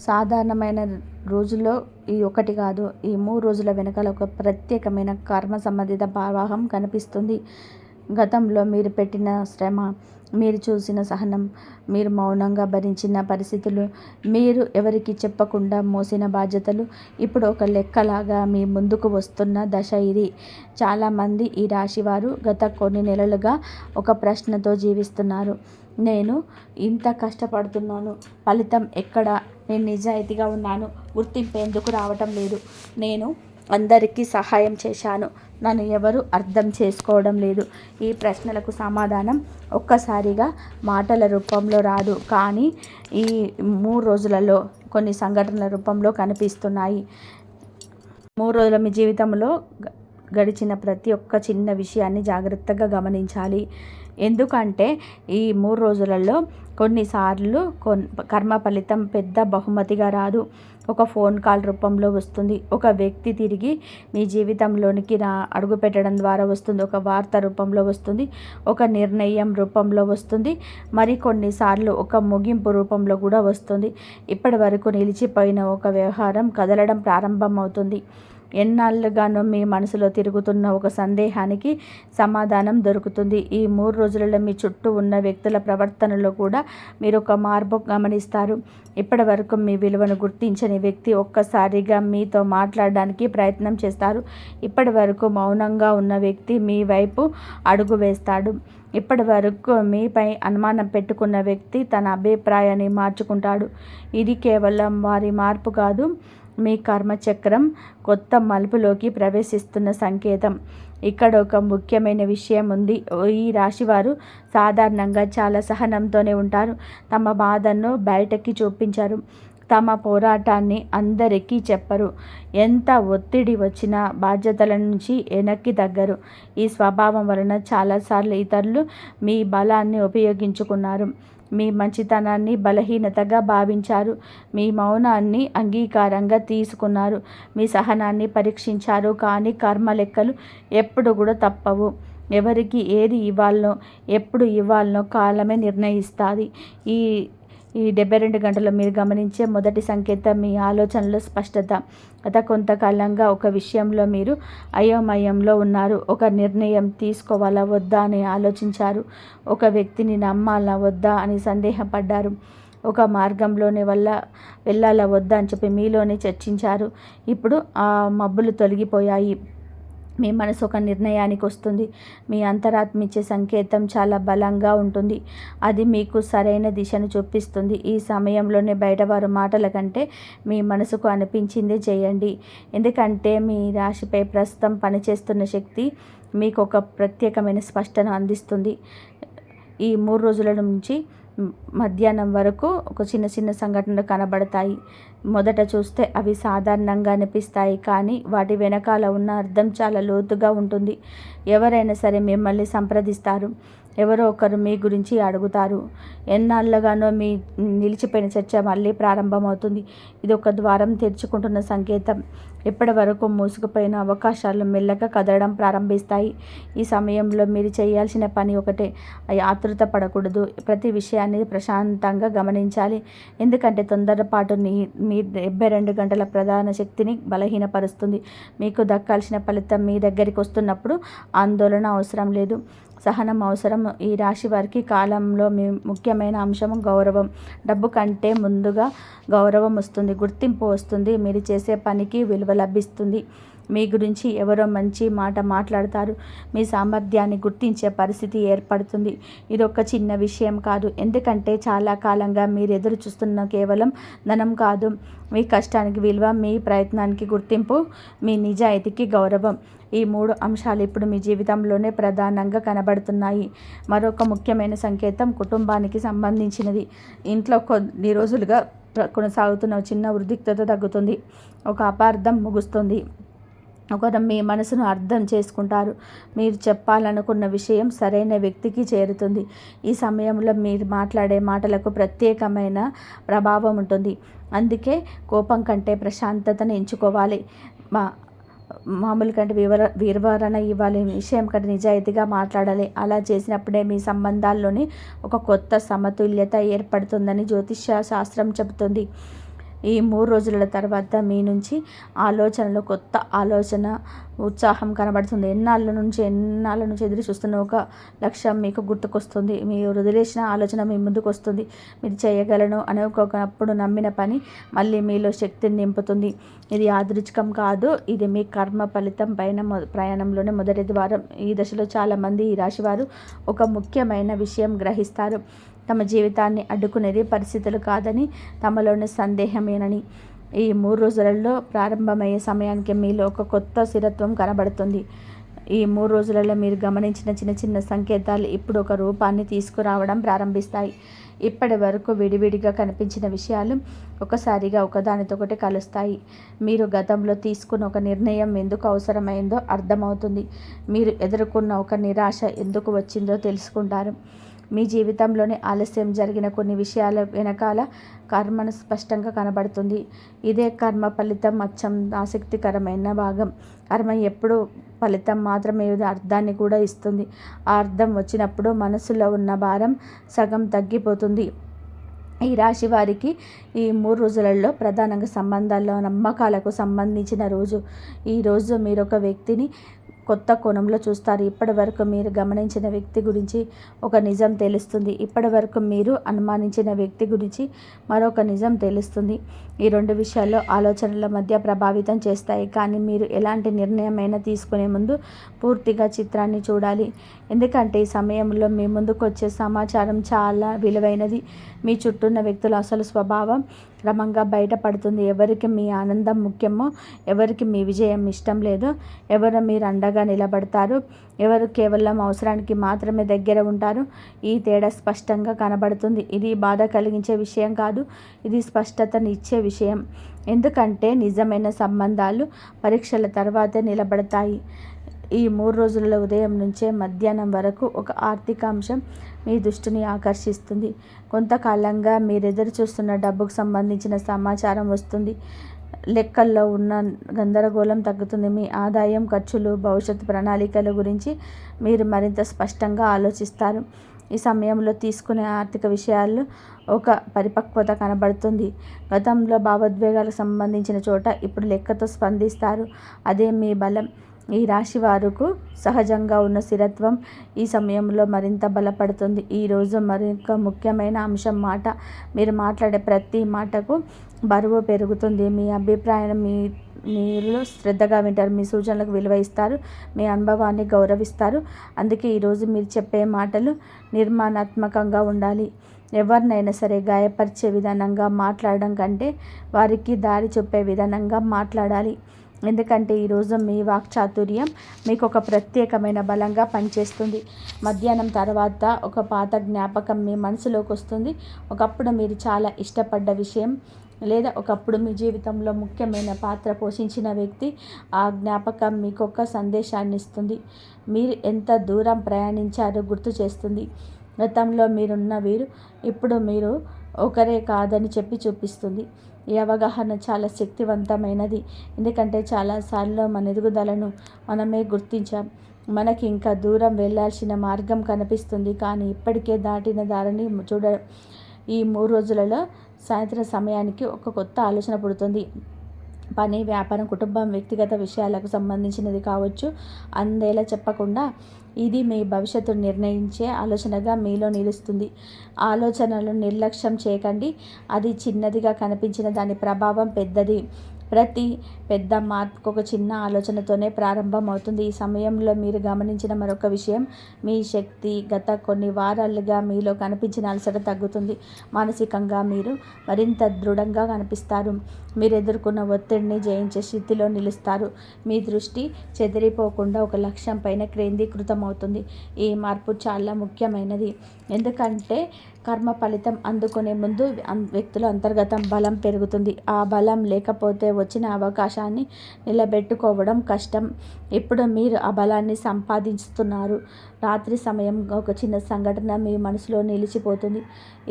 సాధారణమైన రోజుల్లో ఈ ఒకటి కాదు, ఈ 3 రోజుల వెనకాల ఒక ప్రత్యేకమైన కర్మ సంబంధిత ప్రవాహం కనిపిస్తుంది. గతంలో మీరు పెట్టిన శ్రమ, మీరు చూసిన సహనం, మీరు మౌనంగా భరించిన పరిస్థితులు, మీరు ఎవరికి చెప్పకుండా మోసిన బాధ్యతలు ఇప్పుడు ఒక లెక్కలాగా మీ ముందుకు వస్తున్న దశ ఇది. చాలామంది ఈ రాశివారు గత కొన్ని నెలలుగా ఒక ప్రశ్నతో జీవిస్తున్నారు. నేను ఇంత కష్టపడుతున్నాను, ఫలితం ఎక్కడ? నేను నిజాయితీగా ఉన్నాను, గుర్తింపు ఎందుకు రావటం లేదు? నేను అందరికీ సహాయం చేశాను, నన్ను ఎవరు అర్థం చేసుకోవడం లేదు. ఈ ప్రశ్నలకు సమాధానం ఒక్కసారిగా మాటల రూపంలో రాదు, కానీ ఈ 3 రోజులలో కొన్ని సంఘటనల రూపంలో కనిపిస్తున్నాయి. 3 రోజుల మీ జీవితంలో గడిచిన ప్రతి ఒక్క చిన్న విషయాన్ని జాగ్రత్తగా గమనించాలి. ఎందుకంటే ఈ 3 రోజులలో కొన్నిసార్లు కర్మ ఫలితం పెద్ద బహుమతిగా రాదు. ఒక ఫోన్ కాల్ రూపంలో వస్తుంది, ఒక వ్యక్తి తిరిగి మీ జీవితంలోనికి అడుగు పెట్టడం ద్వారా వస్తుంది, ఒక వార్త రూపంలో వస్తుంది, ఒక నిర్ణయం రూపంలో వస్తుంది, మరి కొన్నిసార్లు ఒక ముగింపు రూపంలో కూడా వస్తుంది. ఇప్పటి వరకు నిలిచిపోయిన ఒక వ్యవహారం కదలడం ప్రారంభమవుతుంది. ఎన్నాళ్ళుగానో మీ మనసులో తిరుగుతున్న ఒక సందేహానికి సమాధానం దొరుకుతుంది. ఈ 3 రోజులలో మీ చుట్టూ ఉన్న వ్యక్తుల ప్రవర్తనలో కూడా మీరు ఒక మార్పు గమనిస్తారు. ఇప్పటి వరకు మీ విలువను గుర్తించని వ్యక్తి ఒక్కసారిగా మీతో మాట్లాడడానికి ప్రయత్నం చేస్తారు. ఇప్పటి వరకు మౌనంగా ఉన్న వ్యక్తి మీ వైపు అడుగు వేస్తాడు. ఇప్పటి వరకు మీపై అనుమానం పెట్టుకున్న వ్యక్తి తన అభిప్రాయాన్ని మార్చుకుంటాడు. ఇది కేవలం వారి మార్పు కాదు, మీ కర్మచక్రం కొత్త మలుపులోకి ప్రవేశిస్తున్న సంకేతం. ఇక్కడ ఒక ముఖ్యమైన విషయం ఉంది. ఈ రాశివారు సాధారణంగా చాలా సహనంతోనే ఉంటారు. తమ బాధను బయటకి చూపించరు, తమ పోరాటాన్ని అందరికీ చెప్పరు. ఎంత ఒత్తిడి వచ్చినా బాధ్యతల నుంచి వెనక్కి తగ్గరు. ఈ స్వభావం వలన చాలాసార్లు ఇతరులు మీ బలాన్ని ఉపయోగించుకున్నారు, మీ మంచితనాన్ని బలహీనతగా భావించారు, మీ మౌనాన్ని అంగీకారంగా తీసుకున్నారు, మీ సహనాన్ని పరీక్షించారు. కానీ కర్మ లెక్కలు ఎప్పుడు కూడా తప్పవు. ఎవరికి ఏది ఇవ్వాలనో ఎప్పుడు ఇవ్వాలనో కాలమే నిర్ణయిస్తుంది. ఈ ఈ 72 గంటల్లో మీరు గమనించే మొదటి సంకేతం మీ ఆలోచనలో స్పష్టత. గత కొంతకాలంగా ఒక విషయంలో మీరు అయోమయంలో ఉన్నారు. ఒక నిర్ణయం తీసుకోవాలా వద్దా అని ఆలోచించారు. ఒక వ్యక్తిని నమ్మాలా వద్దా అని సందేహపడ్డారు. ఒక మార్గంలోనే వెళ్ళాలా వద్దా అని చెప్పి మీలోనే చర్చించారు. ఇప్పుడు ఆ మబ్బులు తొలగిపోయాయి. మీ మనసు ఒక నిర్ణయానికి వస్తుంది. మీ అంతరాత్మ ఇచ్చే సంకేతం చాలా బలంగా ఉంటుంది. అది మీకు సరైన దిశను చూపిస్తుంది. ఈ సమయంలోనే బయటవారు మాటల కంటే మీ మనసుకు అనిపించిందే చేయండి. ఎందుకంటే మీ రాశిపై ప్రస్తుతం పనిచేస్తున్న శక్తి మీకు ఒక ప్రత్యేకమైన స్పష్టను అందిస్తుంది. ఈ 3 రోజుల నుంచి మధ్యాహ్నం వరకు ఒక చిన్న చిన్న సంఘటనలు కనబడతాయి. మొదట చూస్తే అవి సాధారణంగా అనిపిస్తాయి, కానీ వాటి వెనకాల ఉన్న అర్థం చాలా లోతుగా ఉంటుంది. ఎవరైనా సరే మిమ్మల్ని సంప్రదిస్తారు, ఎవరో ఒకరు మీ గురించి అడుగుతారు. ఎన్నాళ్ళుగానో మీ నిలిచిపోయిన చర్చ మళ్ళీ ప్రారంభమవుతుంది. ఇది ఒక ద్వారం తెరుచుకుంటున్న సంకేతం. ఇప్పటి వరకు మూసుకుపోయిన అవకాశాలు మెల్లగా కదలడం ప్రారంభిస్తాయి. ఈ సమయంలో మీరు చేయాల్సిన పని ఒకటే, ఆతృత పడకూడదు. ప్రతి విషయాన్ని ప్రశాంతంగా గమనించాలి. ఎందుకంటే తొందరపాటు మీ 72 గంటల ప్రధాన శక్తిని బలహీనపరుస్తుంది. మీకు దక్కాల్సిన ఫలితం మీ దగ్గరికి వస్తున్నప్పుడు ఆందోళన అవసరం లేదు, సహనం అవసరం. ఈ రాశి వారికి కాలంలో మీ ముఖ్యమైన అంశం గౌరవం. డబ్బు కంటే ముందుగా గౌరవం వస్తుంది, గుర్తింపు వస్తుంది, మీరు చేసే పనికి విలువ లభిస్తుంది. మీ గురించి ఎవరో మంచి మాట మాట్లాడతారు, మీ సామర్థ్యాన్ని గుర్తించే పరిస్థితి ఏర్పడుతుంది. ఇది ఒక చిన్న విషయం కాదు, ఎందుకంటే చాలా కాలంగా మీరు ఎదురు చూస్తున్న కేవలం ధనం కాదు, మీ కష్టానికి విలువ, మీ ప్రయత్నానికి గుర్తింపు, మీ నిజాయితీకి గౌరవం. ఈ 3 అంశాలు ఇప్పుడు మీ జీవితంలోనే ప్రధానంగా కనబడుతున్నాయి. మరొక ముఖ్యమైన సంకేతం కుటుంబానికి సంబంధించినది. ఇంట్లో కొన్ని రోజులుగా కొనసాగుతున్న చిన్న ఉద్రిక్తత తగ్గుతుంది, ఒక అపార్థం ముగుస్తుంది, ఒకరు మీ మనసును అర్థం చేసుకుంటారు. మీరు చెప్పాలనుకున్న విషయం సరైన వ్యక్తికి చేరుతుంది. ఈ సమయంలో మీరు మాట్లాడే మాటలకు ప్రత్యేకమైన ప్రభావం ఉంటుంది. అందుకే కోపం కంటే ప్రశాంతతను ఎంచుకోవాలి. మామూలు కంటే వివరణ ఇవ్వాలి, విషయం కంటే నిజాయితీగా మాట్లాడాలి. అలా చేసినప్పుడే మీ సంబంధాల్లోని ఒక కొత్త సమతుల్యత ఏర్పడుతుందని జ్యోతిష్య శాస్త్రం చెబుతుంది. ఈ 3 రోజుల తర్వాత మీ నుంచి ఆలోచనలో కొత్త ఆలోచన, ఉత్సాహం కనబడుతుంది. ఎన్నాళ్ళ నుంచి ఎదురు చూస్తున్న ఒక లక్ష్యం మీకు గుర్తుకొస్తుంది. మీరు వదిలేసిన ఆలోచన మీ ముందుకు వస్తుంది. మీరు చేయగలను అనుకోనప్పుడు నమ్మిన పని మళ్ళీ మీలో శక్తిని నింపుతుంది. ఇది యాదృచ్ఛికం కాదు, ఇది మీ కర్మ ఫలితం పైన ప్రయాణంలోనే మొదటి ద్వారం. ఈ దశలో చాలామంది ఈ రాశివారు ఒక ముఖ్యమైన విషయం గ్రహిస్తారు. తమ జీవితాన్ని అడ్డుకునేది పరిస్థితులు కాదని, తమలోని సందేహమేనని. ఈ 3 రోజులలో ప్రారంభమయ్యే సమయానికి మీలో ఒక కొత్త స్థిరత్వం కనబడుతుంది. ఈ 3 రోజులలో మీరు గమనించిన చిన్న చిన్న సంకేతాలు ఇప్పుడు ఒక రూపాన్ని తీసుకురావడం ప్రారంభిస్తాయి. ఇప్పటి వరకు విడివిడిగా కనిపించిన విషయాలు ఒకసారిగా ఒకదానితోకటి కలుస్తాయి. మీరు గతంలో తీసుకున్న ఒక నిర్ణయం ఎందుకు అవసరమైందో అర్థమవుతుంది. మీరు ఎదుర్కొన్న ఒక నిరాశ ఎందుకు వచ్చిందో తెలుసుకుంటారు. మీ జీవితంలోనే ఆలస్యం జరిగిన కొన్ని విషయాల వెనకాల కర్మను స్పష్టంగా కనబడుతుంది. ఇదే కర్మ ఫలితం అచ్చం ఆసక్తికరమైన భాగం. కర్మ ఎప్పుడు ఫలితం మాత్రమే అర్థాన్ని కూడా ఇస్తుంది. ఆ అర్థం వచ్చినప్పుడు మనసులో ఉన్న భారం సగం తగ్గిపోతుంది. ఈ రాశి వారికి ఈ 3 రోజులలో ప్రధానంగా సంబంధాల్లో నమ్మకాలకు సంబంధించిన రోజు. ఈరోజు మీరు ఒక వ్యక్తిని కొత్త కోణంలో చూస్తారు. ఇప్పటి వరకు మీరు గమనించిన వ్యక్తి గురించి ఒక నిజం తెలుస్తుంది. ఇప్పటి వరకు మీరు అనుమానించిన వ్యక్తి గురించి మరొక నిజం తెలుస్తుంది. ఈ 2 విషయాల్లో ఆలోచనల మధ్య ప్రభావితం చేస్తాయి. కానీ మీరు ఎలాంటి నిర్ణయమైనా తీసుకునే ముందు పూర్తిగా చిత్రాన్ని చూడాలి. ఎందుకంటే ఈ సమయంలో మీ ముందుకు వచ్చే సమాచారం చాలా విలువైనది. మీ చుట్టూ ఉన్న వ్యక్తుల అసలు స్వభావం క్రమంగా బయటపడుతుంది. ఎవరికి మీ ఆనందం ముఖ్యమో, ఎవరికి మీ విజయం ఇష్టం లేదో, ఎవరు మీరు అండగా నిలబడతారు, ఎవరు కేవలం అవసరానికి మాత్రమే దగ్గర ఉంటారు, ఈ తేడా స్పష్టంగా కనబడుతుంది. ఇది బాధ కలిగించే విషయం కాదు, ఇది స్పష్టతని ఇచ్చే విషయం. ఎందుకంటే నిజమైన సంబంధాలు పరీక్షల తర్వాతే నిలబడతాయి. ఈ 3 రోజులలో ఉదయం నుంచే మధ్యాహ్నం వరకు ఒక ఆర్థిక అంశం మీ దృష్టిని ఆకర్షిస్తుంది. కొంతకాలంగా మీరెదురు చూస్తున్న డబ్బుకు సంబంధించిన సమాచారం వస్తుంది. లెక్కల్లో ఉన్న గందరగోళం తగ్గుతుంది. మీ ఆదాయం, ఖర్చులు, భవిష్యత్తు ప్రణాళికల గురించి మీరు మరింత స్పష్టంగా ఆలోచిస్తారు. ఈ సమయంలో తీసుకునే ఆర్థిక విషయాల్లో ఒక పరిపక్వత కనబడుతుంది. గతంలో భావోద్వేగాలకు సంబంధించిన చోట ఇప్పుడు లెక్కతో స్పందిస్తారు. అదే మీ బలం. ఈ రాశి వారికి సహజంగా ఉన్న స్థిరత్వం ఈ సమయంలో మరింత బలపడుతుంది. ఈరోజు మరొక ముఖ్యమైన అంశం మాట. మీరు మాట్లాడే ప్రతి మాటకు బరువు పెరుగుతుంది. మీ అభిప్రాయం మీరు శ్రద్ధగా వింటారు. మీ సూచనలకు విలువ ఇస్తారు. మీ అనుభవాన్ని గౌరవిస్తారు. అందుకే ఈరోజు మీరు చెప్పే మాటలు నిర్మాణాత్మకంగా ఉండాలి. ఎవరినైనా సరే గాయపరిచే విధానంగా మాట్లాడడం కంటే వారికి దారి చూపే విధానంగా మాట్లాడాలి. ఎందుకంటే ఈరోజు మీ వాక్చాతుర్యం మీకు ఒక ప్రత్యేకమైన బలంగా పనిచేస్తుంది. మధ్యాహ్నం తర్వాత ఒక పాత జ్ఞాపకం మీ మనసులోకి వస్తుంది. ఒకప్పుడు మీరు చాలా ఇష్టపడ్డ విషయం లేదా ఒకప్పుడు మీ జీవితంలో ముఖ్యమైన పాత్ర పోషించిన వ్యక్తి. ఆ జ్ఞాపకం మీకు ఒక సందేశాన్ని ఇస్తుంది. మీరు ఎంత దూరం ప్రయాణించారో గుర్తు చేస్తుంది. గతంలో మీరున్న వీరు ఇప్పుడు మీరు ఒకరే కాదని చెప్పి చూపిస్తుంది. ఈ అవగాహన చాలా శక్తివంతమైనది. ఎందుకంటే చాలాసార్లు మన ఎదుగుదలను మనమే గుర్తించాం. మనకి ఇంకా దూరం వెళ్ళాల్సిన మార్గం కనిపిస్తుంది, కానీ ఇప్పటికే దాటిన దారిని చూడడం. ఈ 3 రోజులలో సాయంత్రం సమయానికి ఒక కొత్త ఆలోచన పుడుతుంది. పని, వ్యాపారం, కుటుంబం, వ్యక్తిగత విషయాలకు సంబంధించినది కావచ్చు. అందేలా చెప్పకుండా ఇది మీ భవిష్యత్తును నిర్ణయించే ఆలోచనగా మీలో నిలుస్తుంది. ఆలోచనలు నిర్లక్ష్యం చేయకండి. అది చిన్నదిగా కనిపించిన దాని ప్రభావం పెద్దది. ప్రతి పెద్ద మార్పుకు ఒక చిన్న ఆలోచనతోనే ప్రారంభం అవుతుంది. ఈ సమయంలో మీరు గమనించిన మరొక విషయం, మీ శక్తి గత కొన్ని వారాలుగా మీలో కనిపించిన అలసట తగ్గుతుంది. మానసికంగా మీరు మరింత దృఢంగా కనిపిస్తారు. మీరు ఎదుర్కొన్న ఒత్తిడిని జయించే స్థితిలో నిలుస్తారు. మీ దృష్టి చెదిరిపోకుండా ఒక లక్ష్యం పైన కేంద్రీకృతం అవుతుంది. ఈ మార్పు చాలా ముఖ్యమైనది. ఎందుకంటే కర్మ ఫలితం అందుకునే ముందు వ్యక్తుల అంతర్గత బలం పెరుగుతుంది. ఆ బలం లేకపోతే వచ్చిన అవకాశాన్ని నిలబెట్టుకోవడం కష్టం. ఇప్పుడు మీరు ఆ బలాన్ని సంపాదిస్తున్నారు. రాత్రి సమయం ఒక చిన్న సంఘటన మీ మనసులో నిలిచిపోతుంది.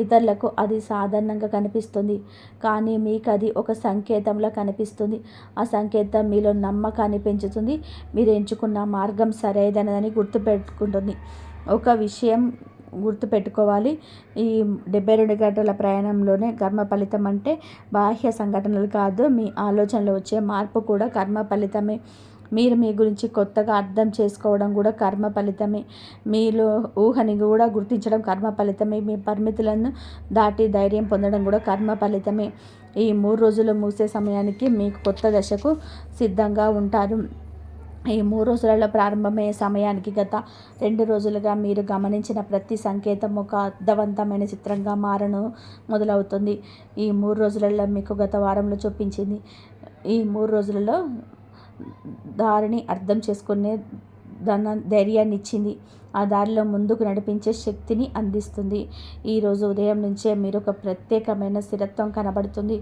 ఇతరులకు అది సాధారణంగా కనిపిస్తుంది, కానీ మీకు అది ఒక సంకేతంలా కనిపిస్తుంది. ఆ సంకేతం మీలో నమ్మకాన్ని పెంచుతుంది. మీరు ఎంచుకున్న మార్గం సరైనదని గుర్తుపెట్టుకుంటుంది. ఒక విషయం గుర్తుపెట్టుకోవాలి, ఈ 72 గంటల ప్రయాణంలోనే కర్మ ఫలితం అంటే బాహ్య సంఘటనలు కాదు, మీ ఆలోచనలు వచ్చే మార్పు కూడా కర్మ ఫలితమే. మీరు మీ గురించి కొత్తగా అర్థం చేసుకోవడం కూడా కర్మ ఫలితమే. మీలో ఊహని కూడా గుర్తించడం కర్మ ఫలితమే. మీ పరిమితులను దాటి ధైర్యం పొందడం కూడా కర్మ ఫలితమే. ఈ 3 రోజులు ముగిసే సమయానికి మీకు కొత్త దశకు సిద్ధంగా ఉంటారు. ఈ 3 రోజులలో ప్రారంభమయ్యే సమయానికి గత 2 రోజులుగా మీరు గమనించిన ప్రతి సంకేతం ఒక అర్థవంతమైన చిత్రంగా మారను మొదలవుతుంది. ఈ 3 రోజులలో మీకు గత వారంలో చూపించింది. ఈ 3 రోజులలో దారిని అర్థం చేసుకునే ధైర్యాన్ని ఇచ్చింది. ఆ దారిలో ముందుకు నడిపించే శక్తిని అందిస్తుంది. ఈరోజు ఉదయం నుంచే మీరు ఒక ప్రత్యేకమైన స్థిరత్వం కనబడుతుంది.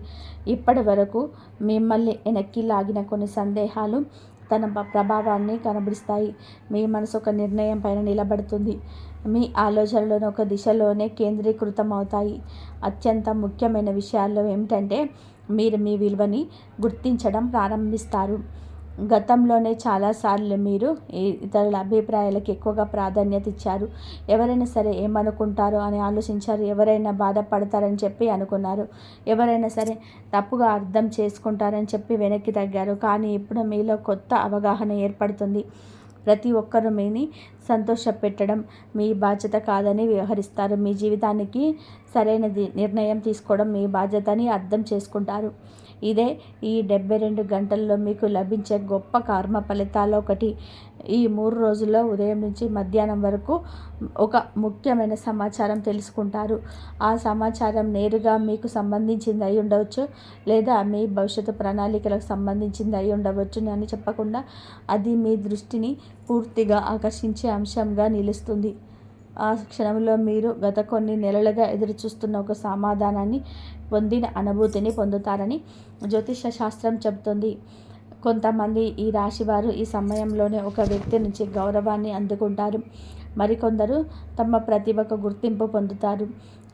ఇప్పటి వరకు మిమ్మల్ని వెనక్కి లాగిన కొన్ని సందేహాలు తన ప్రభావాన్ని కనబరుస్తాయి. మీ మనసు ఒక నిర్ణయం పైన నిలబడుతుంది. మీ ఆలోచనలను ఒక దిశలోనే కేంద్రీకృతం అవుతాయి. అత్యంత ముఖ్యమైన విషయాల్లో ఏమిటంటే మీరు మీ విలువని గుర్తించడం ప్రారంభిస్తారు. గతంలోనే చాలాసార్లు మీరు ఇతరుల అభిప్రాయాలకు ఎక్కువగా ప్రాధాన్యత ఇచ్చారు. ఎవరైనా సరే ఏమనుకుంటారో అని ఆలోచించారు. ఎవరైనా బాధపడతారని చెప్పి అనుకున్నారు. ఎవరైనా సరే తప్పుగా అర్థం చేసుకుంటారని చెప్పి వెనక్కి తగ్గారు. కానీ ఇప్పుడు మీలో కొత్త అవగాహన ఏర్పడుతుంది. ప్రతి ఒక్కరూ మీని సంతోషపెట్టడం మీ బాధ్యత కాదని వ్యవహరిస్తారు. మీ జీవితానికి సరైన నిర్ణయం తీసుకోవడం మీ బాధ్యతని అర్థం చేసుకుంటారు. ఇదే ఈ 72 గంటల్లో మీకు లభించే గొప్ప కర్మ ఫలితాల్లో ఒకటి. ఈ 3 రోజుల్లో ఉదయం నుంచి మధ్యాహ్నం వరకు ఒక ముఖ్యమైన సమాచారం తెలుసుకుంటారు. ఆ సమాచారం నేరుగా మీకు సంబంధించింది అయి ఉండవచ్చు, లేదా మీ భవిష్యత్తు ప్రణాళికలకు సంబంధించింది అయి ఉండవచ్చు అని చెప్పకుండా అది మీ దృష్టిని పూర్తిగా ఆకర్షించే అంశంగా నిలుస్తుంది. ఆ క్షణంలో మీరు గత కొన్ని నెలలుగా ఎదురుచూస్తున్న ఒక సమాధానాన్ని పొందిన అనుభూతిని పొందుతారని జ్యోతిష శాస్త్రం చెబుతుంది. కొంతమంది ఈ రాశివారు ఈ సమయంలోనే ఒక వ్యక్తి నుంచి గౌరవాన్ని అందుకుంటారు. మరికొందరు తమ ప్రతిభకు గుర్తింపు పొందుతారు.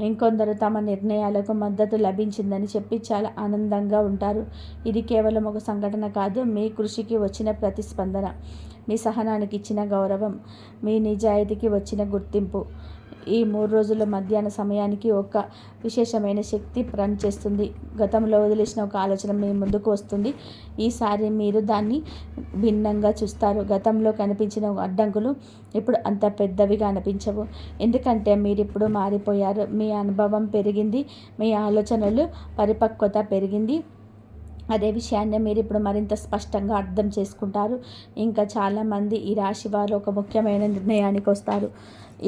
ఇంకొందరు తమ నిర్ణయాలకు మద్దతు లభించిందని చెప్పి చాలా ఆనందంగా ఉంటారు. ఇది కేవలం ఒక సంఘటన కాదు, మీ కృషికి వచ్చిన ప్రతిస్పందన, మీ సహనానికి ఇచ్చిన గౌరవం, మీ నిజాయితీకి వచ్చిన గుర్తింపు. ఈ 3 రోజుల మధ్యాహ్న సమయానికి ఒక విశేషమైన శక్తి పనిచేస్తుంది. గతంలో వదిలేసిన ఒక ఆలోచన మీ ముందుకు వస్తుంది. ఈసారి మీరు దాన్ని భిన్నంగా చూస్తారు. గతంలో కనిపించిన అడ్డంకులు ఇప్పుడు అంత పెద్దవిగా అనిపించవు. ఎందుకంటే మీరు ఇప్పుడు మారిపోయారు. మీ అనుభవం పెరిగింది. మీ ఆలోచనలు పరిపక్వత పెరిగింది. అదే విషయాన్ని మీరు ఇప్పుడు మరింత స్పష్టంగా అర్థం చేసుకుంటారు. ఇంకా చాలామంది ఈ రాశి వారు ఒక ముఖ్యమైన నిర్ణయానికి వస్తారు.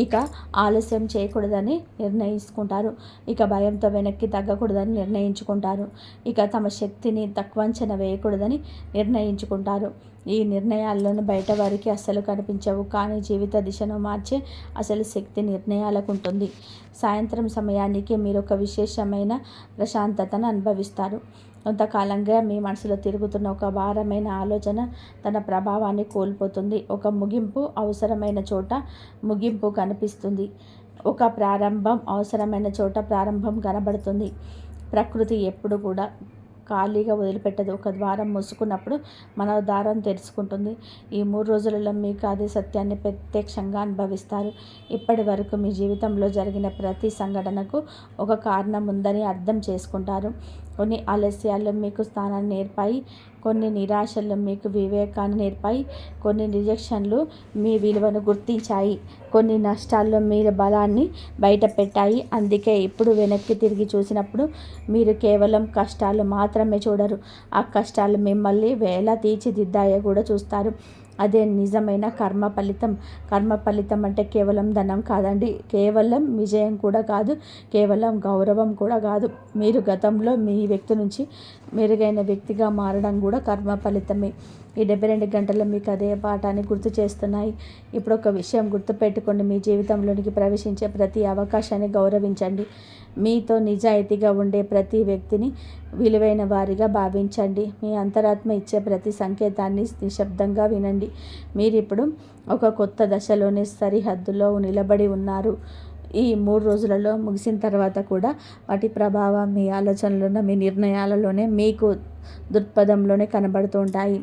ఇక ఆలస్యం చేయకూడదని నిర్ణయించుకుంటారు. ఇక భయంతో వెనక్కి తగ్గకూడదని నిర్ణయించుకుంటారు. ఇక తమ శక్తిని తక్కువ అంచనా వేయకూడదని నిర్ణయించుకుంటారు. ఈ నిర్ణయాల్లోనూ బయట వారికి అస్సలు కనిపించవు, కానీ జీవిత దిశను మార్చే అసలు శక్తి నిర్ణయాలకు ఉంటుంది. సాయంత్రం సమయానికి మీరు ఒక విశేషమైన ప్రశాంతతను అనుభవిస్తారు. కొంతకాలంగా మీ మనసులో తిరుగుతున్న ఒక భారమైన ఆలోచన తన ప్రభావాన్ని కోల్పోతుంది. ఒక ముగింపు అవసరమైన చోట ముగింపు కనిపిస్తుంది. ఒక ప్రారంభం అవసరమైన చోట ప్రారంభం కనబడుతుంది. ప్రకృతి ఎప్పుడు కూడా ఖాళీగా వదిలిపెట్టదు. ఒక ద్వారం మూసుకున్నప్పుడు మన ద్వారం తెరుచుకుంటుంది. ఈ 3 రోజులలో మీకు అదే సత్యాన్ని ప్రత్యక్షంగా అనుభవిస్తారు. ఇప్పటి వరకు మీ జీవితంలో జరిగిన ప్రతి సంఘటనకు ఒక కారణం ఉందని అర్థం చేసుకుంటారు. కొన్ని ఆలస్యాలు మీకు స్థానాన్ని నేర్పాయి. కొన్ని నిరాశలు మీకు వివేకాన్ని నేర్పాయి. కొన్ని రిజెక్షన్లు మీ విలువను గుర్తించాయి. కొన్ని నష్టాల్లో మీరు బలాన్ని బయట పెట్టాయి. అందుకే ఇప్పుడు వెనక్కి తిరిగి చూసినప్పుడు మీరు కేవలం కష్టాలు మాత్రమే చూడరు, ఆ కష్టాలు మిమ్మల్ని ఎలా తీర్చిదిద్దాయో కూడా చూస్తారు. అదే నిజమైన కర్మ ఫలితం. కర్మ ఫలితం అంటే కేవలం ధనం కాదండి, కేవలం విజయం కూడా కాదు, కేవలం గౌరవం కూడా కాదు. మీరు గతంలో మీ వ్యక్తి నుంచి మెరుగైన వ్యక్తిగా మారడం కూడా కర్మ ఫలితమే. ఈ 72 గంటలు మీకు అదే పాఠాన్ని గుర్తు చేస్తున్నాయి. ఇప్పుడు ఒక విషయం గుర్తుపెట్టుకోండి, మీ జీవితంలోనికి ప్రవేశించే ప్రతి అవకాశాన్ని గౌరవించండి. మీతో నిజాయితీగా ఉండే ప్రతి వ్యక్తిని విలువైన వారిగా భావించండి. మీ అంతరాత్మ ఇచ్చే ప్రతి సంకేతాన్ని నిశ్శబ్దంగా వినండి. మీరిప్పుడు ఒక కొత్త దశలోని సరిహద్దులో నిలబడి ఉన్నారు. ఈ 3 రోజులలో ముగిసిన తర్వాత కూడా వాటి ప్రభావం మీ ఆలోచనలోనే, మీ నిర్ణయాలలోనే, మీకు దృక్పథంలోనే కనబడుతూ ఉంటాయి.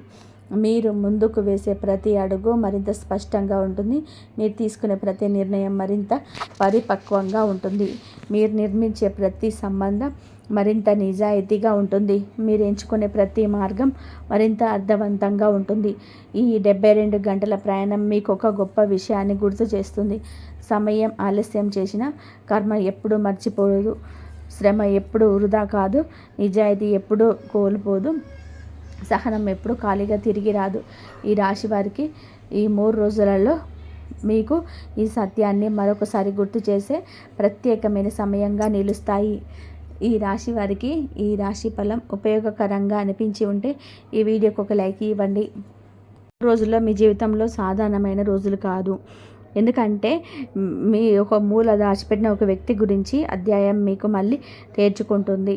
మీరు ముందుకు వేసే ప్రతి అడుగు మరింత స్పష్టంగా ఉంటుంది. మీరు తీసుకునే ప్రతి నిర్ణయం మరింత పరిపక్వంగా ఉంటుంది. మీరు నిర్మించే ప్రతి సంబంధం మరింత నిజాయితీగా ఉంటుంది. మీరు ఎంచుకునే ప్రతి మార్గం మరింత అర్థవంతంగా ఉంటుంది. ఈ 72 గంటల ప్రయాణం మీకు ఒక గొప్ప విషయాన్ని గుర్తు చేస్తుంది. సమయం ఆలస్యం చేసిన కర్మ ఎప్పుడూ మర్చిపోదు. శ్రమ ఎప్పుడు వృధా కాదు. నిజాయితీ ఎప్పుడూ కోల్పోదు. సహనం ఎప్పుడు ఖాళీగా తిరిగి రాదు. ఈ రాశి వారికి ఈ 3 రోజులలో మీకు ఈ సత్యాన్ని మరొకసారి గుర్తు చేసే ప్రత్యేకమైన సమయంగా నిలుస్తాయి. ఈ రాశి వారికి ఈ రాశి ఫలం ఉపయోగకరంగా అనిపించి ఉంటే ఈ వీడియోకి ఒక లైక్ ఇవ్వండి. రోజుల్లో మీ జీవితంలో సాధారణమైన రోజులు కాదు. ఎందుకంటే మీ ఒక మూల దాచిపెట్టిన ఒక వ్యక్తి గురించి అధ్యాయం మీకు మళ్ళీ తెరుచుకుంటుంది.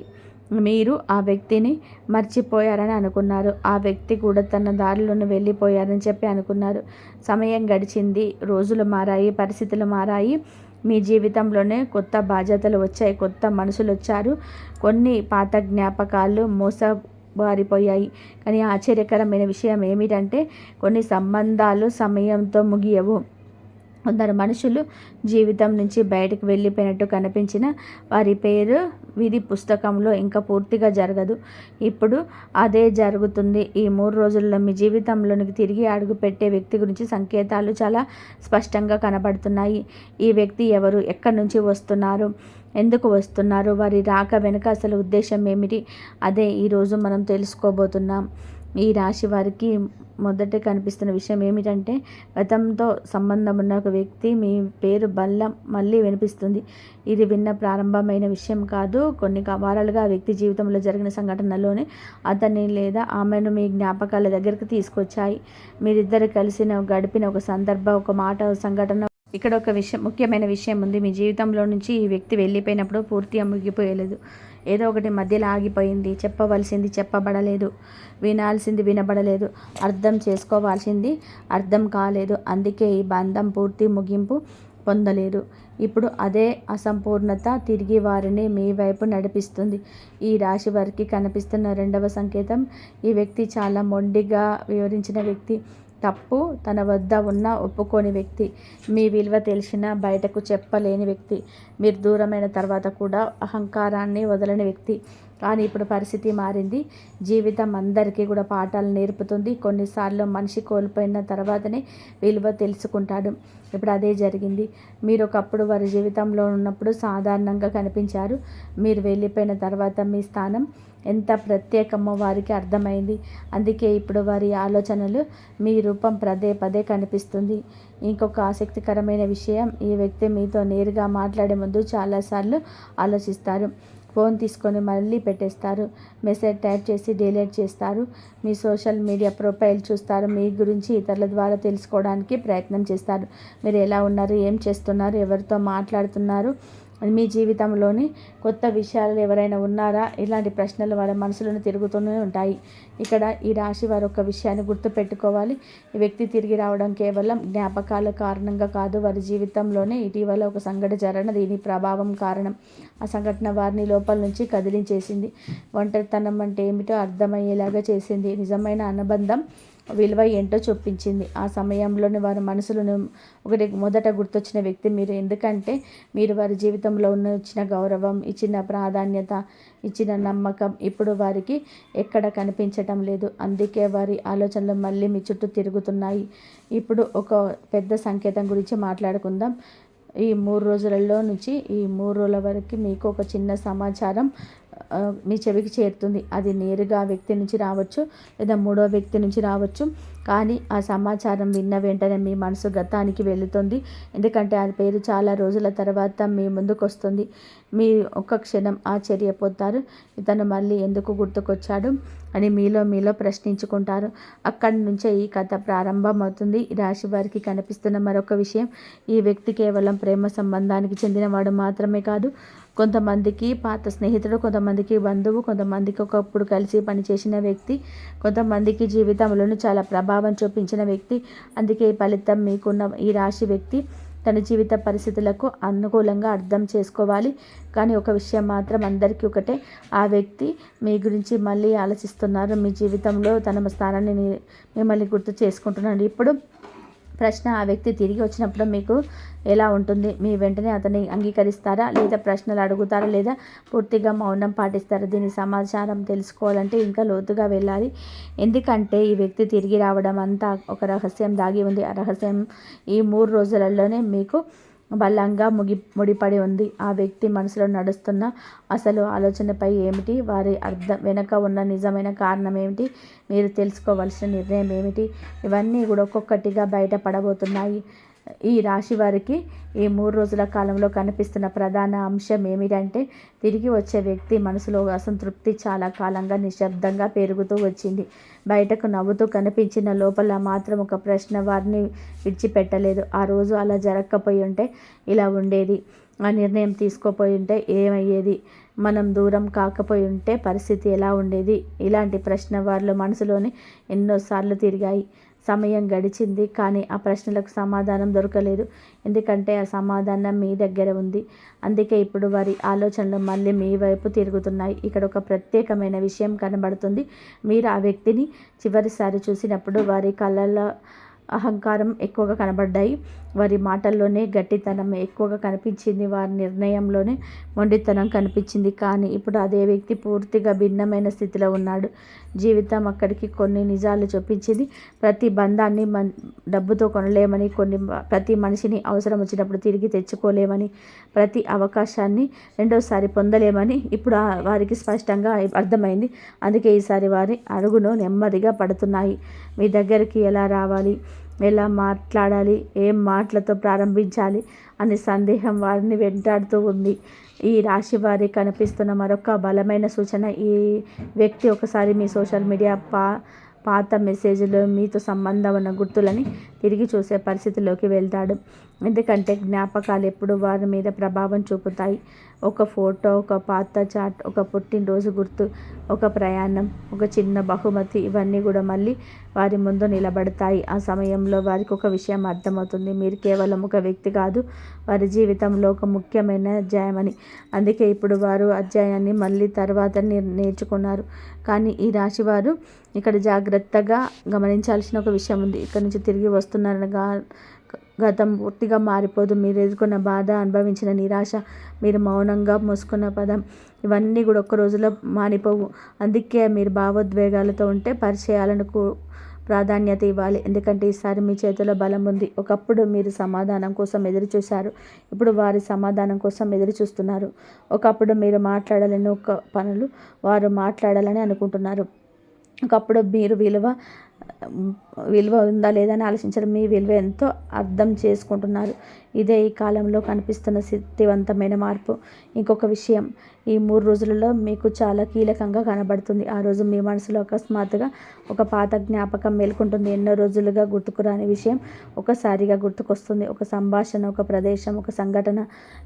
మీరు ఆ వ్యక్తిని మర్చిపోయారని అనుకున్నారు. ఆ వ్యక్తి కూడా తన దారిలోనే వెళ్ళిపోయారని చెప్పి అనుకున్నారు. సమయం గడిచింది, రోజులు మారాయి, పరిస్థితులు మారాయి. మీ జీవితంలోనే కొత్త బాధ్యతలు వచ్చాయి, కొత్త మనుషులు వచ్చారు. కొన్ని పాత జ్ఞాపకాలు మోసబారిపోయాయి. కానీ ఆశ్చర్యకరమైన విషయం ఏమిటంటే కొన్ని సంబంధాలు సమయంతో ముగియవు. కొందరు మనుషులు జీవితం నుంచి బయటకు వెళ్ళిపోయినట్టు కనిపించిన వారి పేరు విధి పుస్తకంలో ఇంకా పూర్తిగా జరగదు. ఇప్పుడు అదే జరుగుతుంది. ఈ 3 రోజుల్లో మీ జీవితంలోనికి తిరిగి అడుగుపెట్టే వ్యక్తి గురించి సంకేతాలు చాలా స్పష్టంగా కనబడుతున్నాయి. ఈ వ్యక్తి ఎవరు, ఎక్కడి నుంచి వస్తున్నారు, ఎందుకు వస్తున్నారు, వారి రాక వెనుక అసలు ఉద్దేశం ఏమిటి, అదే ఈరోజు మనం తెలుసుకోబోతున్నాం. ఈ రాశి వారికి మొదట కనిపిస్తున్న విషయం ఏమిటంటే గతంతో సంబంధం ఉన్న ఒక వ్యక్తి మీ పేరు మళ్ళీ వినిపిస్తుంది. ఇది విన్న ప్రారంభమైన విషయం కాదు. కొన్ని వారాలుగా ఆ వ్యక్తి జీవితంలో జరిగిన సంఘటనలోనే అతన్ని లేదా ఆమెను మీ జ్ఞాపకాల దగ్గరికి తీసుకొచ్చాయి. మీరిద్దరు గడిపిన ఒక సందర్భం, ఒక మాట, ఒక సంఘటన. ఇక్కడ ఒక ముఖ్యమైన విషయం ఉంది. మీ జీవితంలో నుంచి ఈ వ్యక్తి వెళ్ళిపోయినప్పుడు పూర్తిగా ముగిపోయలేదు. ఏదో ఒకటి మధ్యలో ఆగిపోయింది. చెప్పవలసింది చెప్పబడలేదు, వినాల్సింది వినబడలేదు, అర్థం చేసుకోవాల్సింది అర్థం కాలేదు. అందుకే ఈ బంధం పూర్తి ముగింపు పొందలేదు. ఇప్పుడు అదే అసంపూర్ణత తిరిగి వారిని మీ వైపు నడిపిస్తుంది. ఈ రాశి వారికి కనిపిస్తున్న రెండవ సంకేతం, ఈ వ్యక్తి చాలా మొండిగా వివరించిన వ్యక్తి. తప్పు తన వద్ద ఉన్న ఒప్పుకోని వ్యక్తి. మీ విలువ తెలిసినా బయటకు చెప్పలేని వ్యక్తి. మీరు దూరమైన తర్వాత కూడా అహంకారాన్ని వదలని వ్యక్తి. కానీ ఇప్పుడు పరిస్థితి మారింది. జీవితం అందరికీ కూడా పాఠాలు నేర్పుతుంది. కొన్నిసార్లు మనిషి కోల్పోయిన తర్వాతనే విలువ తెలుసుకుంటాడు. ఇప్పుడు అదే జరిగింది. మీరు ఒకప్పుడు వారి జీవితంలో ఉన్నప్పుడు సాధారణంగా కనిపించారు. మీరు వెళ్ళిపోయిన తర్వాత మీ స్థానం ఎంత ప్రత్యేకమో వారికి అర్థమైంది. అందుకే ఇప్పుడు వారి ఆలోచనలు మీ రూపం పదే కనిపిస్తుంది. ఇంకొక ఆసక్తికరమైన విషయం, ఈ వ్యక్తి మీతో నేరుగా మాట్లాడే ముందు చాలాసార్లు ఆలోచిస్తారు. ఫోన్ తీసుకొని మళ్ళీ పెట్టేస్తారు. మెసేజ్ టైప్ చేసి డిలీట్ చేస్తారు. మీ సోషల్ మీడియా ప్రొఫైల్ చూస్తారు. మీ గురించి ఇతరుల ద్వారా తెలుసుకోవడానికి ప్రయత్నం చేస్తారు. మీరు ఎలా ఉన్నారు, ఏం చేస్తున్నారు, ఎవరితో మాట్లాడుతున్నారు, మీ జీవితంలోని కొత్త విషయాలు ఎవరైనా ఉన్నారా, ఇలాంటి ప్రశ్నలు వారి మనసులను తిరుగుతూనే ఉంటాయి. ఇక్కడ ఈ రాశి వారు ఒక విషయాన్ని గుర్తుపెట్టుకోవాలి. ఈ వ్యక్తి తిరిగి రావడం కేవలం జ్ఞాపకాల కారణంగా కాదు. వారి జీవితంలోనే ఇటీవల ఒక సంఘటన జరిగిన దీని ప్రభావం కారణం. ఆ సంఘటన వారిని లోపల నుంచి కదిలించేసింది. ఒంటరితనం అంటే ఏమిటో అర్థమయ్యేలాగా చేసింది. నిజమైన అనుబంధం విలువ ఏంటో చూపించింది. ఆ సమయంలోని వారి మనసులను మొదట గుర్తొచ్చిన వ్యక్తి మీరు. ఎందుకంటే మీరు వారి జీవితంలో ఇచ్చిన గౌరవం, ఇచ్చిన ప్రాధాన్యత, ఇచ్చిన నమ్మకం ఇప్పుడు వారికి ఎక్కడ కనిపించటం లేదు. అందుకే వారి ఆలోచనలు మళ్ళీ మీ చుట్టూ తిరుగుతున్నాయి. ఇప్పుడు ఒక పెద్ద సంకేతం గురించి మాట్లాడుకుందాం. ఈ 3 రోజులలో నుంచి ఈ 3 రోజుల వరకు మీకు ఒక చిన్న సమాచారం మీ చెవికి చేరుతుంది. అది నేరుగా ఆ వ్యక్తి నుంచి రావచ్చు, లేదా మూడో వ్యక్తి నుంచి రావచ్చు. కానీ ఆ సమాచారం విన్న వెంటనే మీ మనసు గతానికి వెళుతుంది. ఎందుకంటే ఆ పేరు చాలా రోజుల తర్వాత మీ ముందుకు వస్తుంది. మీ ఒక్క క్షణం ఆశ్చర్యపోతారు. ఇతను మళ్ళీ ఎందుకు గుర్తుకొచ్చాడు అని మీలో ప్రశ్నించుకుంటారు. అక్కడి నుంచే ఈ కథ ప్రారంభమవుతుంది. ఈ రాశి వారికి కనిపిస్తున్న మరొక విషయం, ఈ వ్యక్తి కేవలం ప్రేమ సంబంధానికి చెందినవాడు మాత్రమే కాదు. కొంతమందికి పాత స్నేహితుడు, కొంతమందికి బంధువు, కొంతమందికి ఒకప్పుడు కలిసి పనిచేసిన వ్యక్తి, కొంతమందికి జీవితంలోనూ చాలా ప్రభావం చూపించిన వ్యక్తి. అందుకే ఈ ఫలితం మీకున్న ఈ రాశి వ్యక్తి తన జీవిత పరిస్థితులకు అనుకూలంగా అర్థం చేసుకోవాలి. కానీ ఒక విషయం మాత్రం అందరికీ ఒకటే, ఆ వ్యక్తి మీ గురించి మళ్ళీ ఆలోచిస్తున్నారు. మీ జీవితంలో తన స్థానాన్ని మిమ్మల్ని గుర్తు చేసుకుంటున్నాడు. ఇప్పుడు ప్రశ్న, ఆ వ్యక్తి తిరిగి వచ్చినప్పుడు మీకు ఎలా ఉంటుంది? మీ వెంటనే అతన్ని అంగీకరిస్తారా, లేదా ప్రశ్నలు అడుగుతారా, లేదా పూర్తిగా మౌనం పాటిస్తారా? దీని సమాచారం తెలుసుకోవాలంటే ఇంకా లోతుగా వెళ్ళాలి. ఎందుకంటే ఈ వ్యక్తి తిరిగి రావడం అంతా ఒక రహస్యం దాగి ఉంది. ఆ రహస్యం ఈ 3 రోజులలోనే మీకు బలంగా ముడిపడి ఉంది. ఆ వ్యక్తి మనసులో నడుస్తున్న అసలు ఆలోచనపై ఏమిటి, వారి అర్థం వెనక ఉన్న నిజమైన కారణం ఏమిటి, మీరు తెలుసుకోవాల్సిన నిర్ణయం ఏమిటి, ఇవన్నీ కూడా ఒక్కొక్కటిగా బయటపడబోతున్నాయి. ఈ రాశి వారికి ఈ 3 రోజుల కాలంలో కనిపిస్తున్న ప్రధాన అంశం ఏమిటంటే, తిరిగి వచ్చే వ్యక్తి మనసులో అసంతృప్తి చాలా కాలంగా నిశ్శబ్దంగా పెరుగుతూ వచ్చింది. బయటకు నవ్వుతూ కనిపించిన లోపల మాత్రం ఒక ప్రశ్న వారిని విడిచిపెట్టలేదు. ఆ రోజు అలా జరగకపోయి ఉంటే ఇలా ఉండేది, ఆ నిర్ణయం తీసుకోపోయి ఉంటే ఏమయ్యేది, మనం దూరం కాకపోయి ఉంటే పరిస్థితి ఎలా ఉండేది, ఇలాంటి ప్రశ్న వారిలో మనసులోనే ఎన్నోసార్లు తిరిగాయి. సమయం గడిచింది, కానీ ఆ ప్రశ్నలకు సమాధానం దొరకలేదు. ఎందుకంటే ఆ సమాధానం మీ దగ్గర ఉంది. అందుకే ఇప్పుడు వారి ఆలోచనలు మళ్ళీ మీ వైపు తిరుగుతున్నాయి. ఇక్కడ ఒక ప్రత్యేకమైన విషయం కనబడుతుంది. మీరు ఆ వ్యక్తిని చివరిసారి చూసినప్పుడు వారి కళ్ళల్లో అహంకారం ఎక్కువగా కనబడ్డాయి. వారి మాటల్లోనే గట్టితనం ఎక్కువగా కనిపించింది. వారి నిర్ణయంలోనే మొండితనం కనిపించింది. కానీ ఇప్పుడు అదే వ్యక్తి పూర్తిగా భిన్నమైన స్థితిలో ఉన్నాడు. జీవితం అక్కడికి కొన్ని నిజాలు చూపించింది. ప్రతి బంధాన్ని డబ్బుతో కొనలేమని, ప్రతి మనిషిని అవసరం వచ్చినప్పుడు తిరిగి తెచ్చుకోలేమని, ప్రతి అవకాశాన్ని రెండోసారి పొందలేమని ఇప్పుడు వారికి స్పష్టంగా అర్థమైంది. అందుకే ఈసారి వారి అడుగును నెమ్మదిగా పడుతున్నాయి. మీ దగ్గరికి ఎలా రావాలి, ఎలా మాట్లాడాలి, ఏం మాటలతో ప్రారంభించాలి అనే సందేహం వారిని వెంటాడుతూ ఉంది. ఈ రాశి వారికి కనిపిస్తున్న మరొక బలమైన సూచన, ఈ వ్యక్తి ఒకసారి మీ సోషల్ మీడియా పాత మెసేజ్లు, మీతో సంబంధం ఉన్న గుర్తులని తిరిగి చూసే పరిస్థితిలోకి వెళ్తాడు. ఎందుకంటే జ్ఞాపకాలు ఎప్పుడు వారి మీద ప్రభావం చూపుతాయి. ఒక ఫోటో, ఒక పాత చాట్, ఒక పుట్టినరోజు గుర్తు, ఒక ప్రయాణం, ఒక చిన్న బహుమతి, ఇవన్నీ కూడా మళ్ళీ వారి ముందు నిలబడతాయి. ఆ సమయంలో వారికి ఒక విషయం అర్థమవుతుంది. మీరు కేవలం ఒక వ్యక్తి కాదు, వారి జీవితంలో ఒక ముఖ్యమైన అధ్యాయమని. అందుకే ఇప్పుడు వారు అధ్యాయాన్ని మళ్ళీ తర్వాత నేర్చుకున్నారు. కానీ ఈ రాశి వారు ఇక్కడ జాగ్రత్తగా గమనించాల్సిన ఒక విషయం ఉంది. ఇక్కడ నుంచి తిరిగి వస్తున్నారనగా గతం పూర్తిగా మారిపోదు. మీరు ఎదుర్కొన్న బాధ, అనుభవించిన నిరాశ, మీరు మౌనంగా మోసుకున్న పదం, ఇవన్నీ కూడా ఒక్క రోజులో మానిపోవు. అందుకే మీరు భావోద్వేగాలతో ఉంటే పరిచయాలకు ప్రాధాన్యత ఇవ్వాలి. ఎందుకంటే ఈసారి మీ చేతిలో బలం ఉంది. ఒకప్పుడు మీరు సమాధానం కోసం ఎదురు చూశారు, ఇప్పుడు వారి సమాధానం కోసం ఎదురు చూస్తున్నారు. ఒకప్పుడు మీరు మాట్లాడలేని ఒక పనులు వారు మాట్లాడాలని అనుకుంటున్నారు. ఒకప్పుడు మీరు విలువ ఉందా లేదా అని ఆలోచించడం, మీ విలువ ఎంతో అర్థం చేసుకుంటున్నారు. ఇదే ఈ కాలంలో కనిపిస్తున్న శక్తివంతమైన మార్పు. ఇంకొక విషయం, ఈ 3 రోజులలో మీకు చాలా కీలకంగా కనబడుతుంది. ఆ రోజు మీ మనసులో అకస్మాత్తుగా ఒక పాత జ్ఞాపకం మేల్కొంటుంది. ఎన్నో రోజులుగా గుర్తుకురాని విషయం ఒకసారిగా గుర్తుకొస్తుంది. ఒక సంభాషణ, ఒక ప్రదేశం, ఒక సంఘటన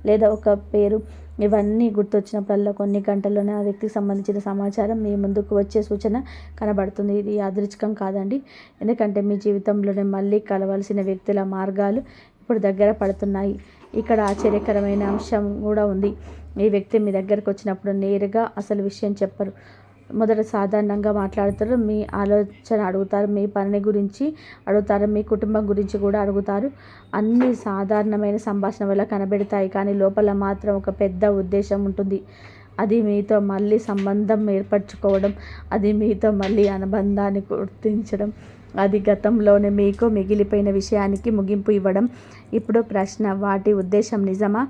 లేదా ఒక పేరు, ఇవన్నీ గుర్తొచ్చినప్పుడల్లా కొన్ని గంటల్లోనే ఆ వ్యక్తికి సంబంధించిన సమాచారం మీ ముందుకు వచ్చే సూచన కనబడుతుంది. ఇది యాదృచ్ఛికం కాదండి. ఎందుకంటే మీ జీవితంలోనే మళ్ళీ కలవాల్సిన వ్యక్తుల మార్గాలు ఇప్పుడు దగ్గర పడుతున్నాయి. ఇక్కడ ఆశ్చర్యకరమైన అంశం కూడా ఉంది. ఈ వ్యక్తి మీ దగ్గరకు వచ్చినప్పుడు నేరుగా అసలు విషయం చెప్పరు. మొదట సాధారణంగా మాట్లాడతారు, మీ ఆలోచన అడుగుతారు, మీ పని గురించి అడుగుతారు, మీ కుటుంబం గురించి కూడా అడుగుతారు. అన్ని సాధారణమైన సంభాషణ వల్ల కనబెడతాయి, కానీ లోపల మాత్రం ఒక పెద్ద ఉద్దేశం ఉంటుంది. అది మీతో మళ్ళీ సంబంధం ఏర్పరచుకోవడం, అది మీతో మళ్ళీ అనుబంధాన్ని గుర్తించడం, అది గతంలోనే మీకు మిగిలిపోయిన విషయానికి ముగింపు ఇవ్వడం. ఇప్పుడు ప్రశ్న, వాటి ఉద్దేశం నిజమా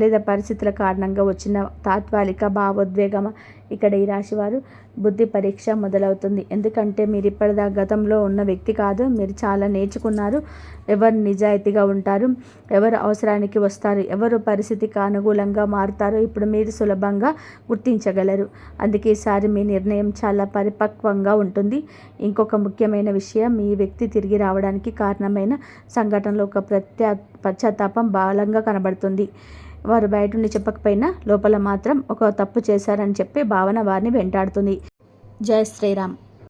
లేదా పరిస్థితుల కారణంగా వచ్చిన తాత్కాలిక భావోద్వేగమా? ఇక్కడ ఈ రాశివారు బుద్ధి పరీక్ష మొదలవుతుంది. ఎందుకంటే మీరు ఇప్పటిదా గతంలో ఉన్న వ్యక్తి కాదు. మీరు చాలా నేర్చుకున్నారు. ఎవరు నిజాయితీగా ఉంటారు, ఎవరు అవసరానికి వస్తారు, ఎవరు పరిస్థితికి అనుకూలంగా మారుతారో ఇప్పుడు మీరు సులభంగా గుర్తించగలరు. అందుకే ఈసారి మీ నిర్ణయం చాలా పరిపక్వంగా ఉంటుంది. ఇంకొక ముఖ్యమైన విషయం, ఈ వ్యక్తి తిరిగి రావడానికి కారణమైన సంఘటనలో ఒక పశ్చాత్తాపం బలంగా కనబడుతుంది. వారు బయట నుండి చెప్పకపోయినా లోపల మాత్రం ఒక తప్పు చేశారని చెప్పే భావన వారిని వెంటాడుతుంది. జై శ్రీరామ్.